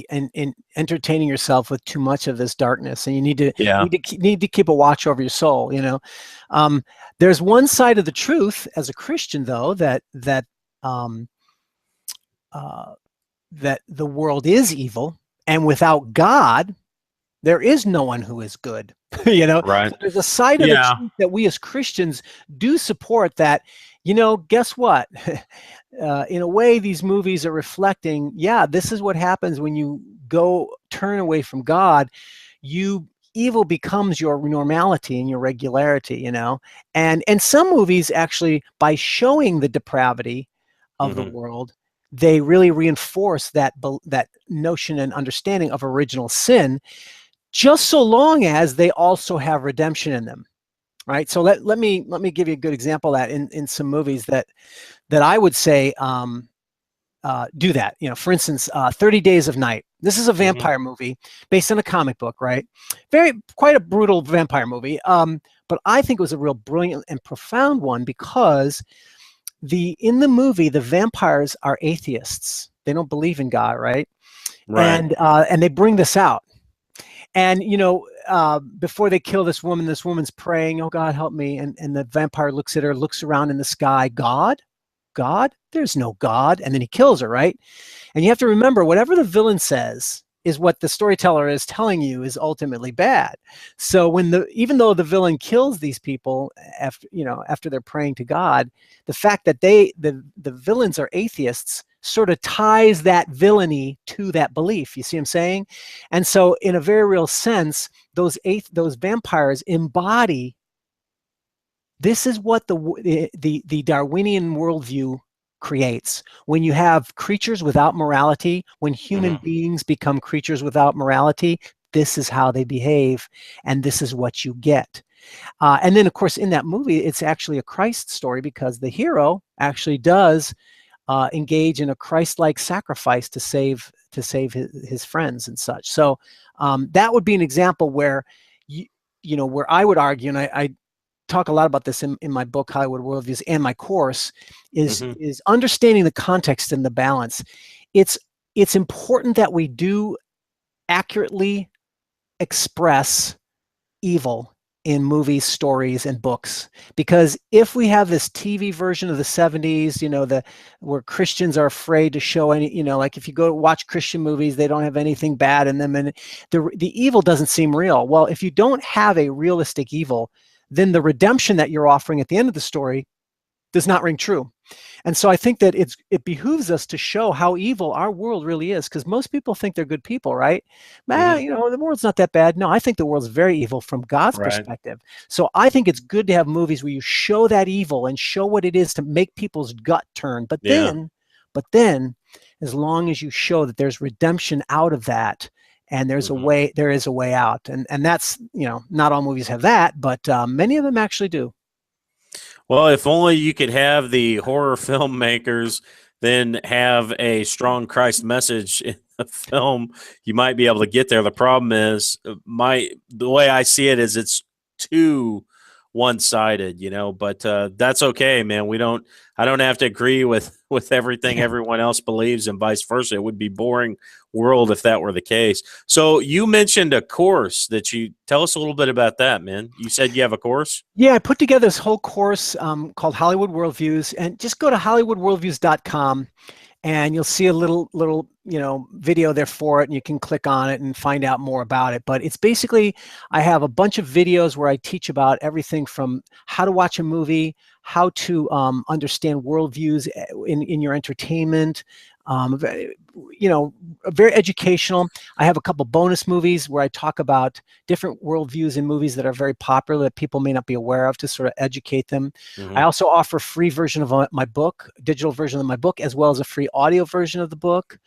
in entertaining yourself with too much of this darkness. And you need to keep a watch over your soul. There's one side of the truth as a Christian, though, that the world is evil, and without God, there is no one who is good. Right. So there's a side of the truth that we as Christians do support, that, guess what? In a way, these movies are reflecting, this is what happens when you turn away from God. Evil becomes your normality and your regularity, and some movies actually, by showing the depravity of the world, they really reinforce that notion and understanding of original sin, just so long as they also have redemption in them, right? So let me give you a good example of that in some movies that I would say do that. For instance, 30 Days of Night. This is a vampire movie based on a comic book, right? Quite a brutal vampire movie, but I think it was a real brilliant and profound one, because in the movie, the vampires are atheists. They don't believe in God, right? And they bring this out. And, before they kill this woman's praying, "Oh, God, help me." And the vampire looks at her, looks around in the sky. God? There's no God. And then he kills her, right? And you have to remember, whatever the villain says is what the storyteller is telling you is ultimately bad. So even though the villain kills these people after they're praying to God, the fact that the villains are atheists sort of ties that villainy to that belief. You see what I'm saying? And so, in a very real sense, those vampires embody. This is what the Darwinian worldview creates. When you have creatures without morality, when human beings become creatures without morality, this is how they behave, and this is what you get. And then, of course, in that movie, it's actually a Christ story, because the hero actually does engage in a Christ-like sacrifice to save to save his friends and such. So that would be an example where where I would argue, and I talk a lot about this in my book Hollywood Worldviews and my course, is understanding the context and the balance. It's important that we do accurately express evil in movies, stories, and books. Because if we have this TV version of the 70s, where Christians are afraid to show any, like if you go watch Christian movies, they don't have anything bad in them, and the evil doesn't seem real. Well, if you don't have a realistic evil, then the redemption that you're offering at the end of the story does not ring true. And so I think that it behooves us to show how evil our world really is, because most people think they're good people, right? Man, the world's not that bad. No, I think the world's very evil from God's perspective. So I think it's good to have movies where you show that evil and show what it is to make people's gut turn. But then, as long as you show that there's redemption out of that, and there is a way out, and that's not all movies have that, but many of them actually do. Well, if only you could have the horror filmmakers then have a strong Christ message in the film, you might be able to get there. The problem is the way I see it is it's too one-sided, but that's okay, man. I don't have to agree with everything everyone else believes and vice versa. It would be boring world if that were the case. So you mentioned a course that tell us a little bit about that, man. You said you have a course? Yeah, I put together this whole course called Hollywood Worldviews, and just go to hollywoodworldviews.com and you'll see a little video there for it, and you can click on it and find out more about it. But it's basically, I have a bunch of videos where I teach about everything from how to watch a movie, how to understand worldviews in your entertainment, very educational. I have a couple bonus movies where I talk about different worldviews in movies that are very popular that people may not be aware of, to sort of educate them. I also offer a free version of my book, digital version of my book, as well as a free audio version of the book.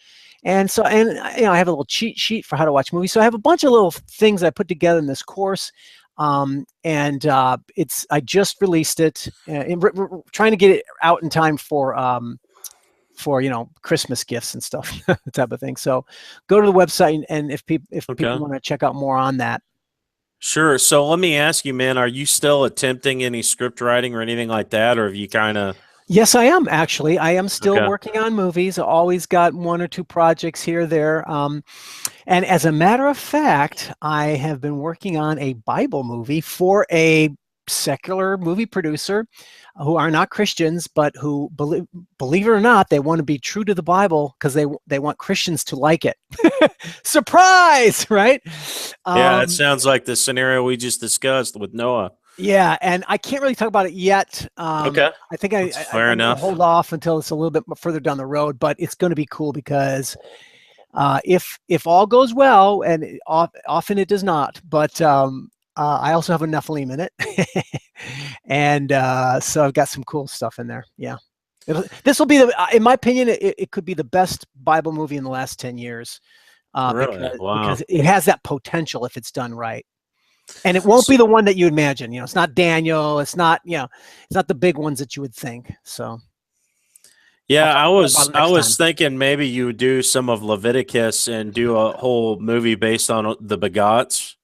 And so, I have a little cheat sheet for how to watch movies. So I have a bunch of little things I put together in this course. I just released it, trying to get it out in time for Christmas gifts and stuff, that type of thing. So go to the website, and if people want to check out more on that. Sure. So let me ask you, man, are you still attempting any script writing or anything like that, or have you kind of? Yes, I am actually. I am still working on movies. I always got one or two projects here or there. And as a matter of fact, I have been working on a Bible movie for a secular movie producer who are not Christians, but who believe it or not, they want to be true to the Bible because they want Christians to like it. Surprise, right? Yeah, it sounds like the scenario we just discussed with Noah. Yeah, and I can't really talk about it yet. Okay. I think I'm gonna hold off until it's a little bit further down the road, but it's going to be cool because if all goes well, and often it does not, but I also have a Nephilim in it, and so I've got some cool stuff in there. Yeah, this will be in my opinion, it could be the best Bible movie in the last 10 years. Really? Because it has that potential if it's done right. And it won't be the one that you imagine. It's not Daniel. It's not, it's not the big ones that you would think. So, yeah, I was thinking maybe you would do some of Leviticus and do a whole movie based on the begots.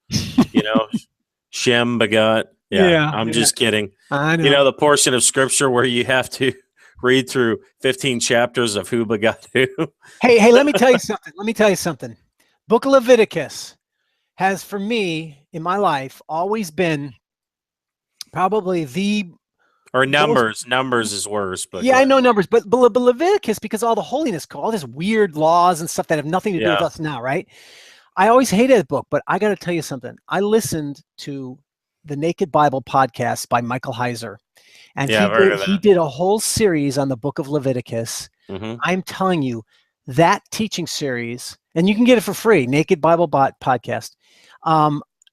Shem begot. Yeah, I'm just kidding. I know. The portion of scripture where you have to read through 15 chapters of who begot who. Hey, let me tell you something. Book of Leviticus has, for me, in my life, always been probably Numbers is worse. But yeah, I know Numbers, but Leviticus, because all the holiness, all this weird laws and stuff that have nothing to do with us now, right? I always hated the book, but I got to tell you something. I listened to the Naked Bible podcast by Michael Heiser, and he did a whole series on the book of Leviticus. I'm telling you, that teaching series, and you can get it for free, Naked Bible podcast.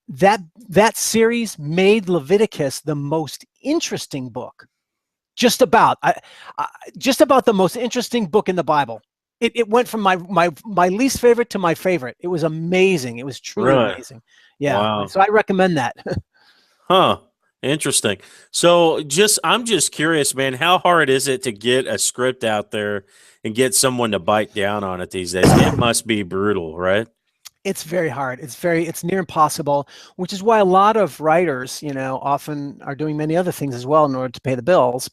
That series made Leviticus the most interesting book, just about the most interesting book in the Bible. It went from my least favorite to my favorite. It was amazing. It was truly amazing. Yeah. Wow. So I recommend that. Huh. Interesting. So I'm just curious, man, how hard is it to get a script out there and get someone to bite down on it these days? It must be brutal, right? It's very hard. It's near impossible, which is why a lot of writers, often are doing many other things as well in order to pay the bills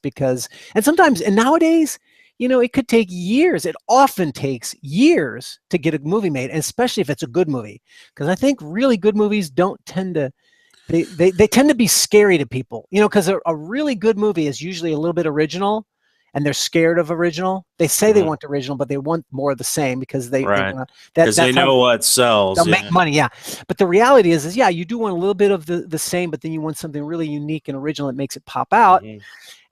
and sometimes, and nowadays, it could take years. It often takes years to get a movie made, and especially if it's a good movie. Because I think really good movies don't tend to, they tend to be scary to people, because a really good movie is usually a little bit original, and they're scared of original. They say they want original, but they want more of the same because they Right. want Because they know what sells. they'll make money. Yeah. But the reality is yeah, you do want a little bit of the same, but then you want something really unique and original that makes it pop out.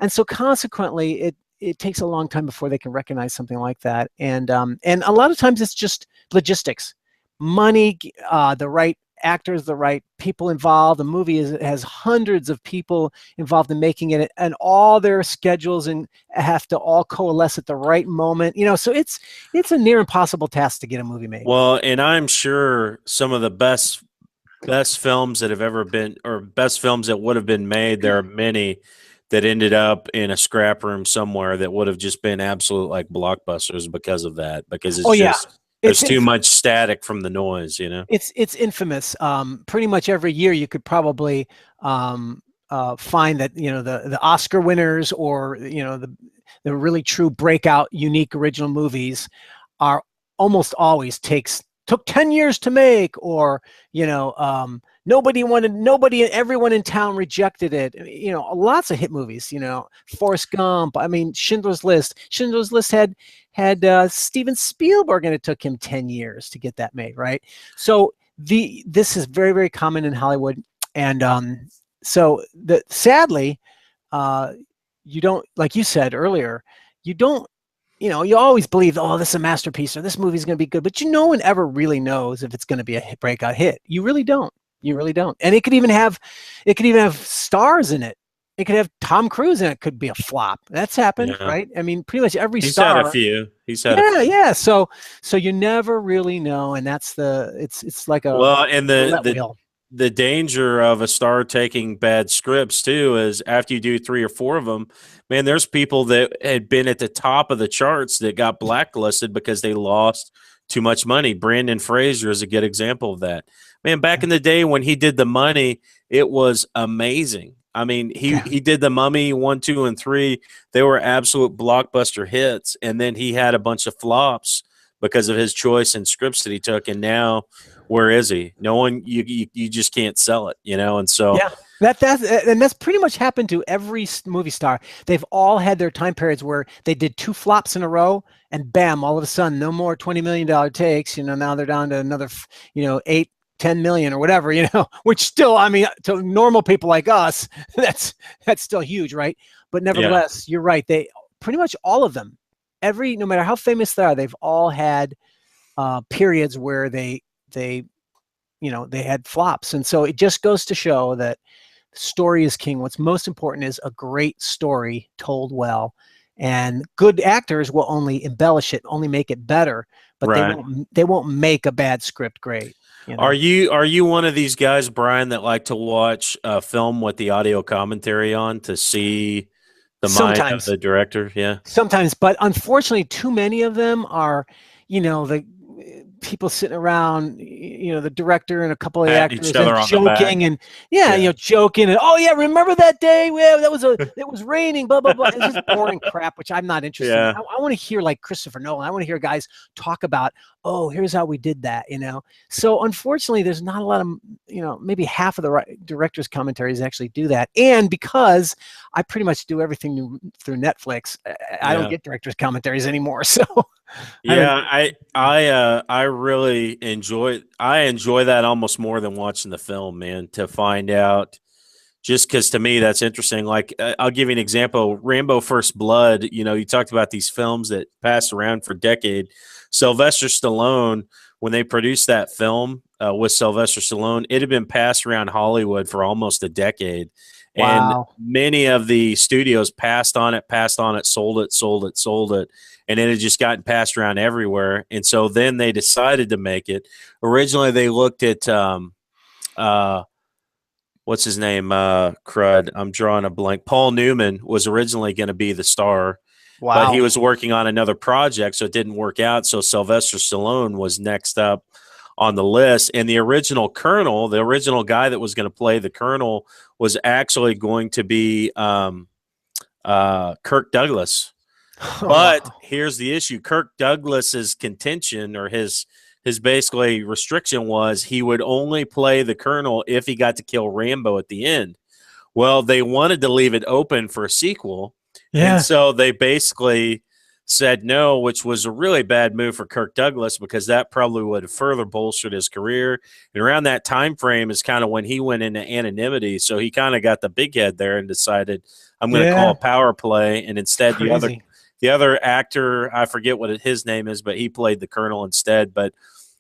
And so consequently, it takes a long time before they can recognize something like that. And a lot of times it's just logistics, money, the right actors, the right people involved. The movie has hundreds of people involved in making it, and all their schedules and have to all coalesce at the right moment. So it's a near impossible task to get a movie made. Well, and I'm sure some of the best films that have ever been, or best films that would have been made, there are many that ended up in a scrap room somewhere that would have just been absolute like blockbusters because of that, because there's too much static from the noise, It's infamous. Pretty much every year you could probably find that the Oscar winners, or the really true breakout unique original movies are almost always took 10 years to make, or everyone in town rejected it. Lots of hit movies, Forrest Gump, Schindler's List had Steven Spielberg, and it took him 10 years to get that made, right? So this is very, very common in Hollywood. And sadly, you don't, like you said earlier, you don't, you always believe, oh, this is a masterpiece, or this movie's going to be good, but no one ever really knows if it's going to be a breakout hit. You really don't. And it could even have stars in it. It could have Tom Cruise in it. Could be a flop. That's happened, right? Pretty much every star. He's had a few. Yeah. So you never really know, and that's it's like a the danger of a star taking bad scripts too is after you do 3 or 4 of them, man, there's people that had been at the top of the charts that got blacklisted because they lost too much money. Brandon Fraser is a good example of that. Man, back in the day when he did The Mummy, it was amazing. He did The Mummy 1, 2, and 3. They were absolute blockbuster hits, and then he had a bunch of flops because of his choice in scripts that he took. And now, where is he? No one. You just can't sell it, And so that's pretty much happened to every movie star. They've all had their time periods where they did 2 flops in a row, and bam, all of a sudden, no more $20 million takes. Now they're down to another, 8, 10 million or whatever, which still, to normal people like us, that's still huge, right? But nevertheless, You're right. They pretty much all of them, no matter how famous they are, they've all had periods where they had flops. And so it just goes to show that story is king. What's most important is a great story told well, and good actors will only embellish it, only make it better, but they won't make a bad script great. Are you one of these guys, Brian, that like to watch a film with the audio commentary on to see the mind of the director? Yeah, sometimes, but unfortunately, too many of them are, the people sitting around, the director and a couple of actors and joking and joking and, oh yeah, remember that day? Yeah, it was raining, blah blah blah. It's just boring crap, which I'm not interested in. I want to hear like Christopher Nolan. I want to hear guys talk about, oh, here's how we did that, So unfortunately, there's not a lot of, maybe half of the director's commentaries actually do that. And because I pretty much do everything through Netflix, I don't get director's commentaries anymore. So I really enjoy that almost more than watching the film, man, to find out, just because to me that's interesting. Like I'll give you an example. Rambo First Blood, you talked about these films that passed around for decades. Sylvester Stallone, when they produced that film with Sylvester Stallone, it had been passed around Hollywood for almost a decade. Wow. And many of the studios passed on it, sold it. And it had just gotten passed around everywhere. And so then they decided to make it. Originally, they looked at, what what's his name? Crud. I'm drawing a blank. Paul Newman was originally going to be the star, but he Wow. was working on another project, so it didn't work out. So Sylvester Stallone was next up on the list. And the original Colonel, the original guy that was going to play the Colonel, was actually going to be Kirk Douglas. Oh, But wow. here's the issue: Kirk Douglas's contention, or his basically restriction, was he would only play the Colonel if he got to kill Rambo at the end. Well, they wanted to leave it open for a sequel, and Yeah. so they basically said no, which was a really bad move for Kirk Douglas, because that probably would have further bolstered his career. And around that time frame is kind of when he went into anonymity, so he kind of got the big head there and decided, I'm going to call Yeah. a power play, and instead Crazy. the other actor, I forget what his name is, but he played the Colonel instead. But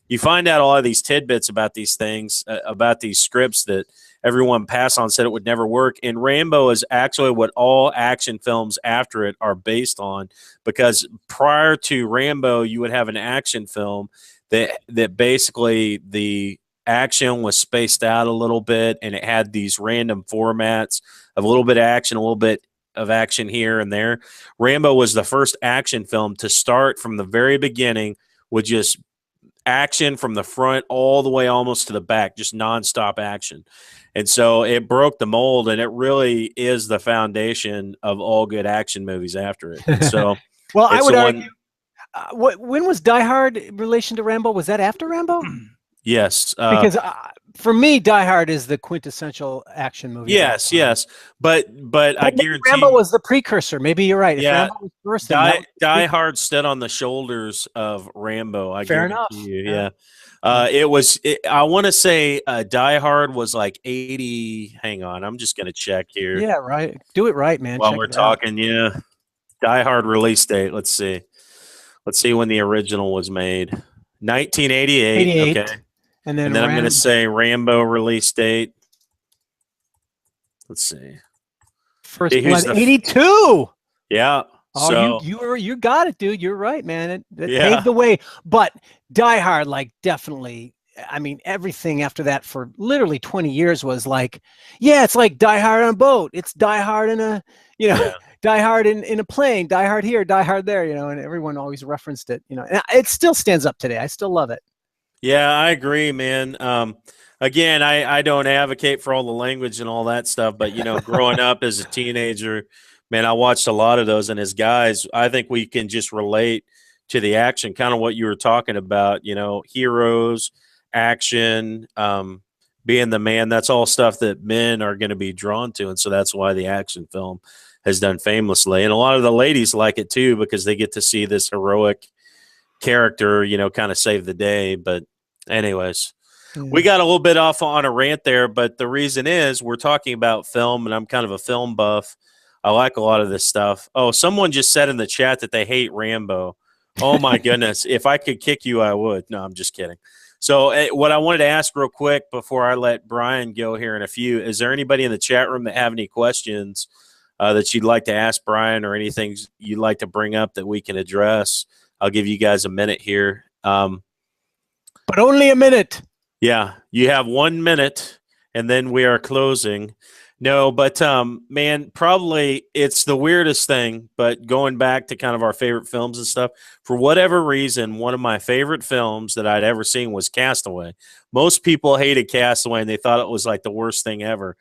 you find out a lot of these tidbits about these things, about these scripts that everyone passed on, said it would never work. And Rambo is actually what all action films after it are based on, because prior to Rambo, you would have an action film that basically the action was spaced out a little bit, and it had these random formats of a little bit of action, a little bit of action here and there. Rambo was the first action film to start from the very beginning with just action from the front all the way almost to the back, just nonstop action. And so it broke the mold, and it really is the foundation of all good action movies after it. And so Well, I it's would the argue. one. When was Die Hard in relation to Rambo? Was that after Rambo? Yes. Because for me, Die Hard is the quintessential action movie. Yes, yes. But I guarantee Rambo was the precursor. Maybe you're right. If yeah, Rambo was first, then that was Die Hard stood on the shoulders of Rambo. I fair guarantee enough. you. Yeah. I want to say Die Hard was like 80. Hang on, I'm just going to check here Yeah, right. Do it right, man. while Check we're it out. talking. Yeah, Die Hard release date. Let's see. Let's see when the original was made. 1988. 88. Okay. And then I'm going to say Rambo release date. Let's see. First Blood 82. Yeah. Oh, So you got it, dude. You're right, man. It yeah. paved the way. But Die Hard, like, definitely. I mean, everything after that for literally 20 years was like, yeah, it's like Die Hard on a boat. It's Die Hard in a, Die Hard in a plane. Die Hard here, Die Hard there. And everyone always referenced it. And it still stands up today. I still love it. Yeah, I agree, man. Again, I don't advocate for all the language and all that stuff, but growing up as a teenager, man, I watched a lot of those. And as guys, I think we can just relate to the action, kind of what you were talking about. Heroes, action, being the man. That's all stuff that men are going to be drawn to, and so that's why the action film has done famously. And a lot of the ladies like it too, because they get to see this heroic character, kind of save the day. But anyways, we got a little bit off on a rant there, but the reason is we're talking about film, and I'm kind of a film buff. I like a lot of this stuff. Oh, someone just said in the chat that they hate Rambo. Oh my goodness. If I could kick you, I would. No, I'm just kidding. So what I wanted to ask real quick before I let Brian go here in a few, is there anybody in the chat room that have any questions that you'd like to ask Brian, or anything you'd like to bring up that we can address? I'll give you guys a minute here. But only a minute. Yeah, you have 1 minute, and then we are closing. No, but man, probably it's the weirdest thing, but going back to kind of our favorite films and stuff, for whatever reason, one of my favorite films that I'd ever seen was Castaway. Most people hated Castaway, and they thought it was like the worst thing ever.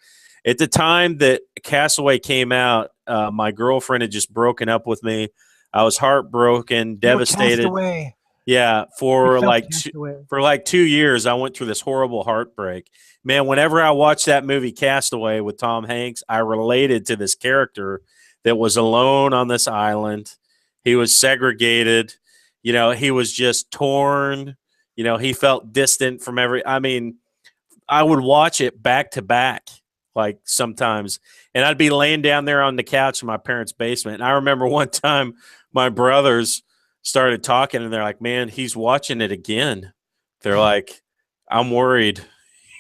At the time that Castaway came out, my girlfriend had just broken up with me. I was heartbroken, devastated. Yeah, for like 2 years, I went through this horrible heartbreak. Man, whenever I watched that movie Castaway with Tom Hanks, I related to this character that was alone on this island. He was segregated. He was just torn. He felt distant from I would watch it back to back, like sometimes, and I'd be laying down there on the couch in my parents' basement. And I remember one time my brothers started talking, and they're like, man, he's watching it again. They're like, I'm worried,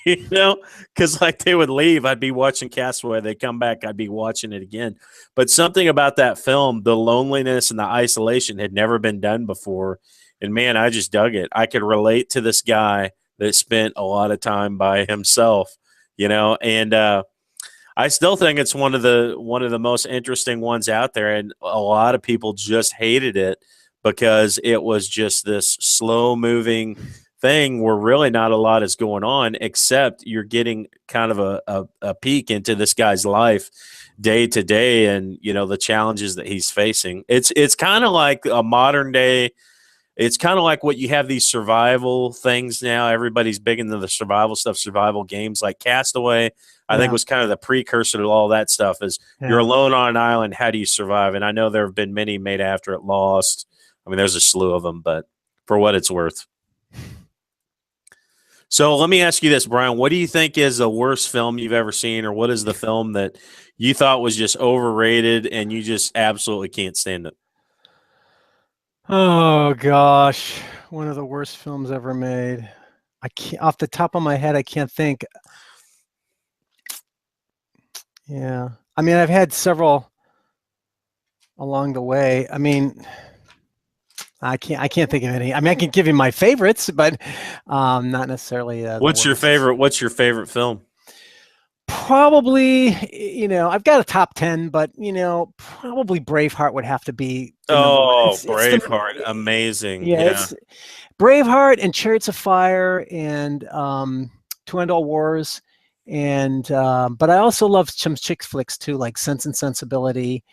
because like they would leave. I'd be watching Castaway. They'd come back. I'd be watching it again. But something about that film, the loneliness and the isolation had never been done before. And man, I just dug it. I could relate to this guy that spent a lot of time by himself, And I still think it's one of the most interesting ones out there, and a lot of people just hated it because it was just this slow moving thing where really not a lot is going on, except you're getting kind of a peek into this guy's life day to day, and the challenges that he's facing. It's kind of like a modern day. It's kind of like what you have these survival things now. Everybody's big into the survival stuff, survival games like Castaway. I think was kind of the precursor to all that stuff. Is you're alone on an island. How do you survive? And I know there have been many made after it. Lost. I mean, there's a slew of them, but for what it's worth. So let me ask you this, Brian. What do you think is the worst film you've ever seen, or what is the film that you thought was just overrated and you just absolutely can't stand it? Oh gosh, one of the worst films ever made. I can't, off the top of my head, I can't think. Yeah, I mean, I've had several along the way. I mean, I can't think of any. I mean, I can give you my favorites, but not necessarily. What's your favorite? What's your favorite film? Probably, I've got a top 10, but probably Braveheart would have to be the number one. Braveheart, amazing. Yeah, it's Braveheart and Chariots of Fire and To End All Wars, and but I also love some chick flicks too, like Sense and Sensibility,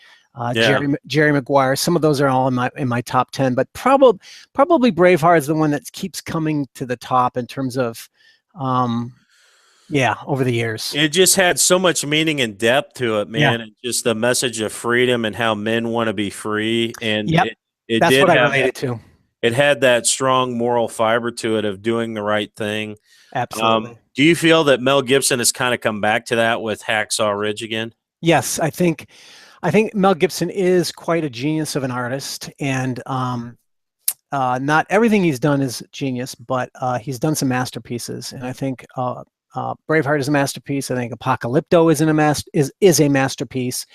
Jerry Maguire. Some of those are all in my top 10, but probably Braveheart is the one that keeps coming to the top in terms of over the years. It just had so much meaning and depth to it, man. And just the message of freedom and how men want to be free. And that's what I related to. It had that strong moral fiber to it of doing the right thing. Absolutely. Do you feel that Mel Gibson has kind of come back to that with Hacksaw Ridge again? Yes, I think Mel Gibson is quite a genius of an artist, and not everything he's done is genius, but he's done some masterpieces, and I think Braveheart is a masterpiece. I think Apocalypto is a masterpiece.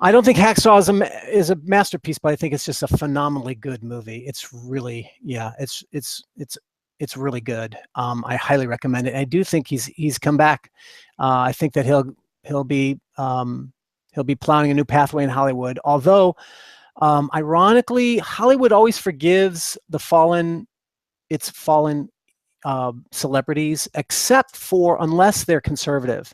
I don't think Hacksaw is a masterpiece, but I think it's just a phenomenally good movie. It's really, it's really good. I highly recommend it. I do think he's come back. I think that he'll be plowing a new pathway in Hollywood. Although, ironically, Hollywood always forgives its fallen celebrities, except for unless they're conservative.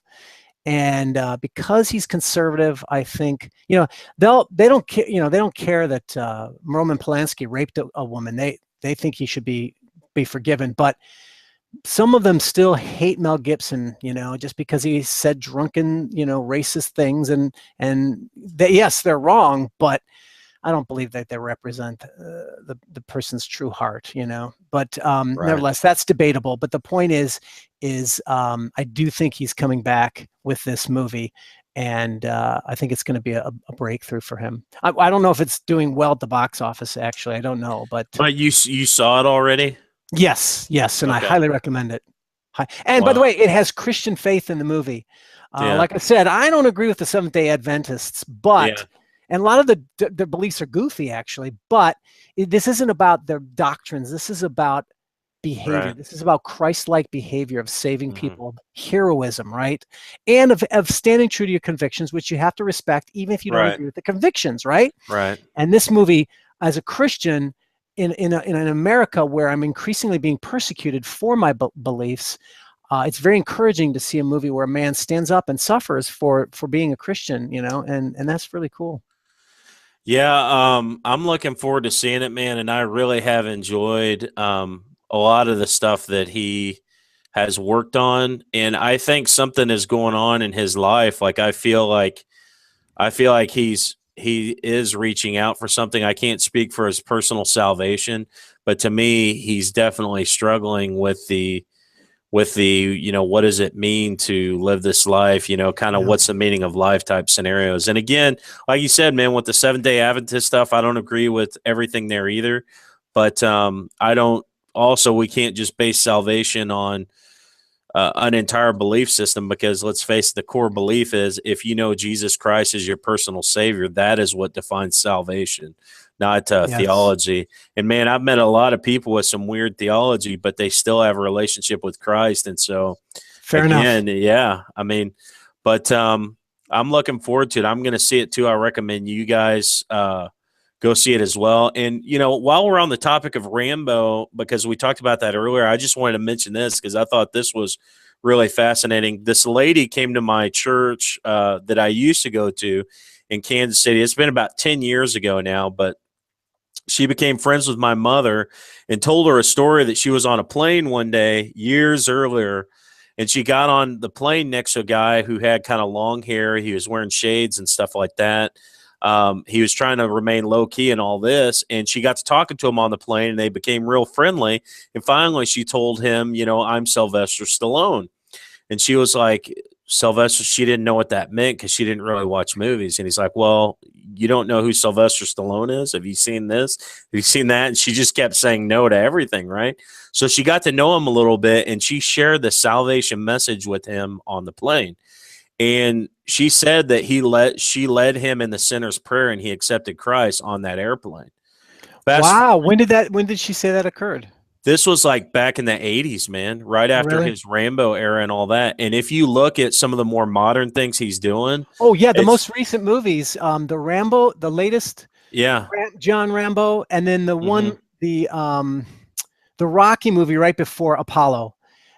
And because he's conservative, I think they don't care that Roman Polanski raped a woman. They think he should be forgiven, but some of them still hate Mel Gibson, just because he said drunken, racist things, and yes, they're wrong, but I don't believe that they represent the person's true heart, But nevertheless, that's debatable. But the point is I do think he's coming back with this movie, and I think it's going to be a breakthrough for him. I don't know if it's doing well at the box office. Actually, I don't know, but you saw it already? Yes, and I highly recommend it. And by the way, it has Christian faith in the movie. Like I said, I don't agree with the Seventh-day Adventists, but. And a lot of the beliefs are goofy, actually, but this isn't about their doctrines. This is about behavior. Right. This is about Christ-like behavior of saving people, heroism, right? And of standing true to your convictions, which you have to respect, even if you don't agree with the convictions, right? Right. And this movie, as a Christian in an America where I'm increasingly being persecuted for my beliefs, it's very encouraging to see a movie where a man stands up and suffers for being a Christian, and that's really cool. Yeah, I'm looking forward to seeing it, man, and I really have enjoyed a lot of the stuff that he has worked on, and I think something is going on in his life. Like I feel like he is reaching out for something. I can't speak for his personal salvation, but to me, he's definitely struggling with the what does it mean to live this life, kind of what's the meaning of life type scenarios. And again, like you said, man, with the Seventh-day Adventist stuff, I don't agree with everything there either, but we can't just base salvation on an entire belief system, because let's face it, the core belief is if you know Jesus Christ is your personal savior, that is what defines salvation, not theology. And man, I've met a lot of people with some weird theology, but they still have a relationship with Christ. And so Fair enough. again. Yeah, I mean, but I'm looking forward to it. I'm going to see it too. I recommend you guys go see it as well. And while we're on the topic of Rambo, because we talked about that earlier, I just wanted to mention this because I thought this was really fascinating. This lady came to my church that I used to go to in Kansas City. It's been about 10 years ago now, but she became friends with my mother and told her a story that she was on a plane one day years earlier, and she got on the plane next to a guy who had kind of long hair. He was wearing shades and stuff like that. He was trying to remain low key and all this, and she got to talking to him on the plane, and they became real friendly. And finally, she told him, "I'm Sylvester Stallone." And she was like, Sylvester, she didn't know what that meant because she didn't really watch movies. And he's like, "Well, you don't know who Sylvester Stallone is? Have you seen this? Have you seen that?" And she just kept saying no to everything, right? So she got to know him a little bit, and she shared the salvation message with him on the plane. And she said that she led him in the sinner's prayer, and he accepted Christ on that airplane. Wow. When did she say that occurred? This was like back in the 80s, man, right after Really? his Rambo era and all that. And if you look at some of the more modern things he's doing. Oh, yeah. The most recent movies, the Rambo, the latest Yeah. John Rambo, and then the one, the Rocky movie right before Apollo.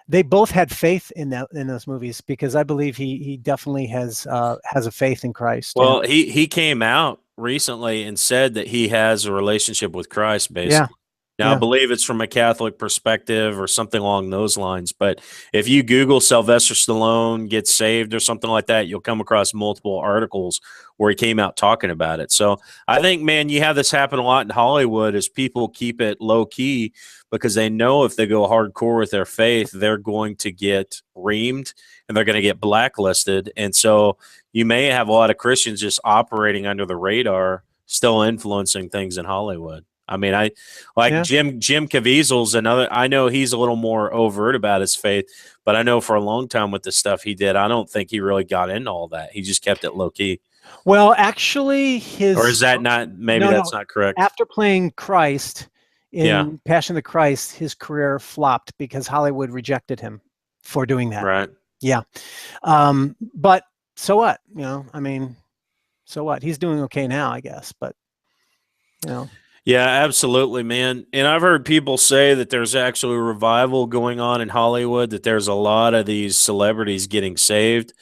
They both had faith in those movies because I believe he definitely has a faith in Christ. Well, he came out recently and said that he has a relationship with Christ, basically. Yeah. Now, I believe it's from a Catholic perspective or something along those lines. But if you Google Sylvester Stallone gets saved or something like that, you'll come across multiple articles where he came out talking about it. So I think, man, you have this happen a lot in Hollywood as people keep it low key because they know if they go hardcore with their faith, they're going to get reamed and they're going to get blacklisted. And so you may have a lot of Christians just operating under the radar, still influencing things in Hollywood. I mean, Jim Caviezel's another. I know he's a little more overt about his faith, but I know for a long time with the stuff he did, I don't think he really got into all that. He just kept it low key. Well, actually, or is that not? Maybe that's not correct. After playing Christ in Passion of the Christ, his career flopped because Hollywood rejected him for doing that. Right. Yeah. But so what? I mean, so what? He's doing okay now, I guess. But Yeah, absolutely, man. And I've heard people say that there's actually a revival going on in Hollywood, that there's a lot of these celebrities getting saved.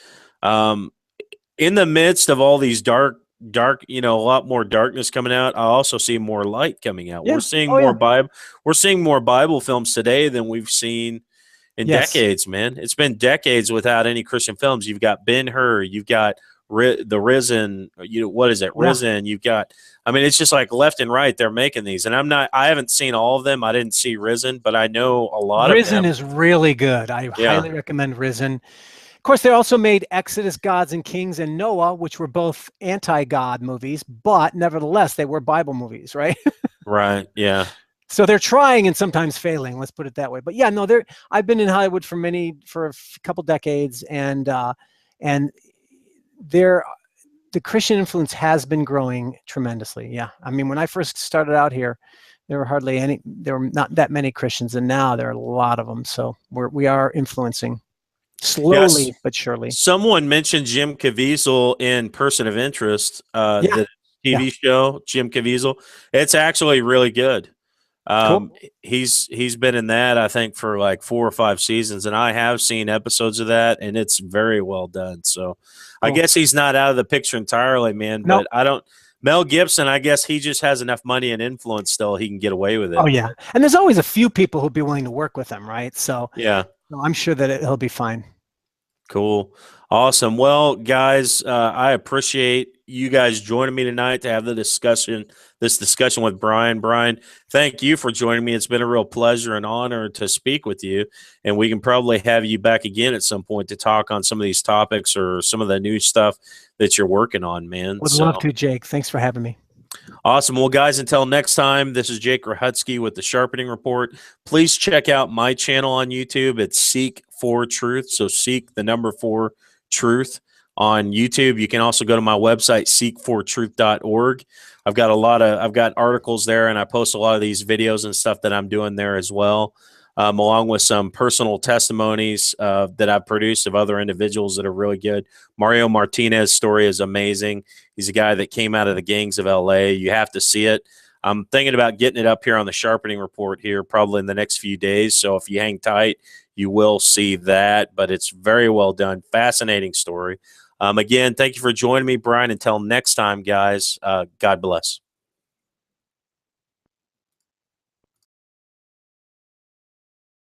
In the midst of all these dark, a lot more darkness coming out, I also see more light coming out. Yeah. We're seeing more Bible. We're seeing more Bible films today than we've seen in decades, man. It's been decades without any Christian films. You've got Ben-Hur, you've got the Risen, what is it? Risen. You've got, I mean, it's just like left and right. They're making these, and I haven't seen all of them. I didn't see Risen, but I know a lot of them. Risen is really good. I highly recommend Risen. Of course, they also made Exodus, Gods and Kings, and Noah, which were both anti-God movies, but nevertheless, they were Bible movies, right? Right. Yeah. So they're trying and sometimes failing. Let's put it that way. But yeah, no, I've been in Hollywood for a couple decades, and the Christian influence has been growing tremendously. Yeah. I mean, when I first started out here, there were not that many Christians, and now there are a lot of them. So we are influencing slowly but surely. Someone mentioned Jim Caviezel in Person of Interest, the TV show, Jim Caviezel. It's actually really good. Cool. He's been in that, I think, for like 4 or 5 seasons, and I have seen episodes of that, and it's very well done. So I guess he's not out of the picture entirely, man. But Mel Gibson, I guess he just has enough money and influence still he can get away with it. Oh yeah, and there's always a few people who'll be willing to work with him, right? So yeah, I'm sure that he'll be fine. Cool. Awesome. Well, guys, I appreciate you guys joining me tonight to have this discussion with Brian. Brian, thank you for joining me. It's been a real pleasure and honor to speak with you, and we can probably have you back again at some point to talk on some of these topics or some of the new stuff that you're working on, man. Would love to, Jake. Thanks for having me. Awesome. Well, guys, until next time, this is Jake Ruchotzke with the Sharpening Report. Please check out my channel on YouTube. It's Seek for Truth. So seek the number 4 truth on YouTube. You can also go to my website, seekfortruth.org. I've got articles there, and I post a lot of these videos and stuff that I'm doing there as well. along with some personal testimonies that I've produced of other individuals that are really good. Mario Martinez's story is amazing. He's a guy that came out of the gangs of LA. You have to see it. I'm thinking about getting it up here on the Sharpening Report here probably in the next few days. So if you hang tight, you will see that. But it's very well done. Fascinating story. Again, thank you for joining me, Brian. Until next time, guys, God bless.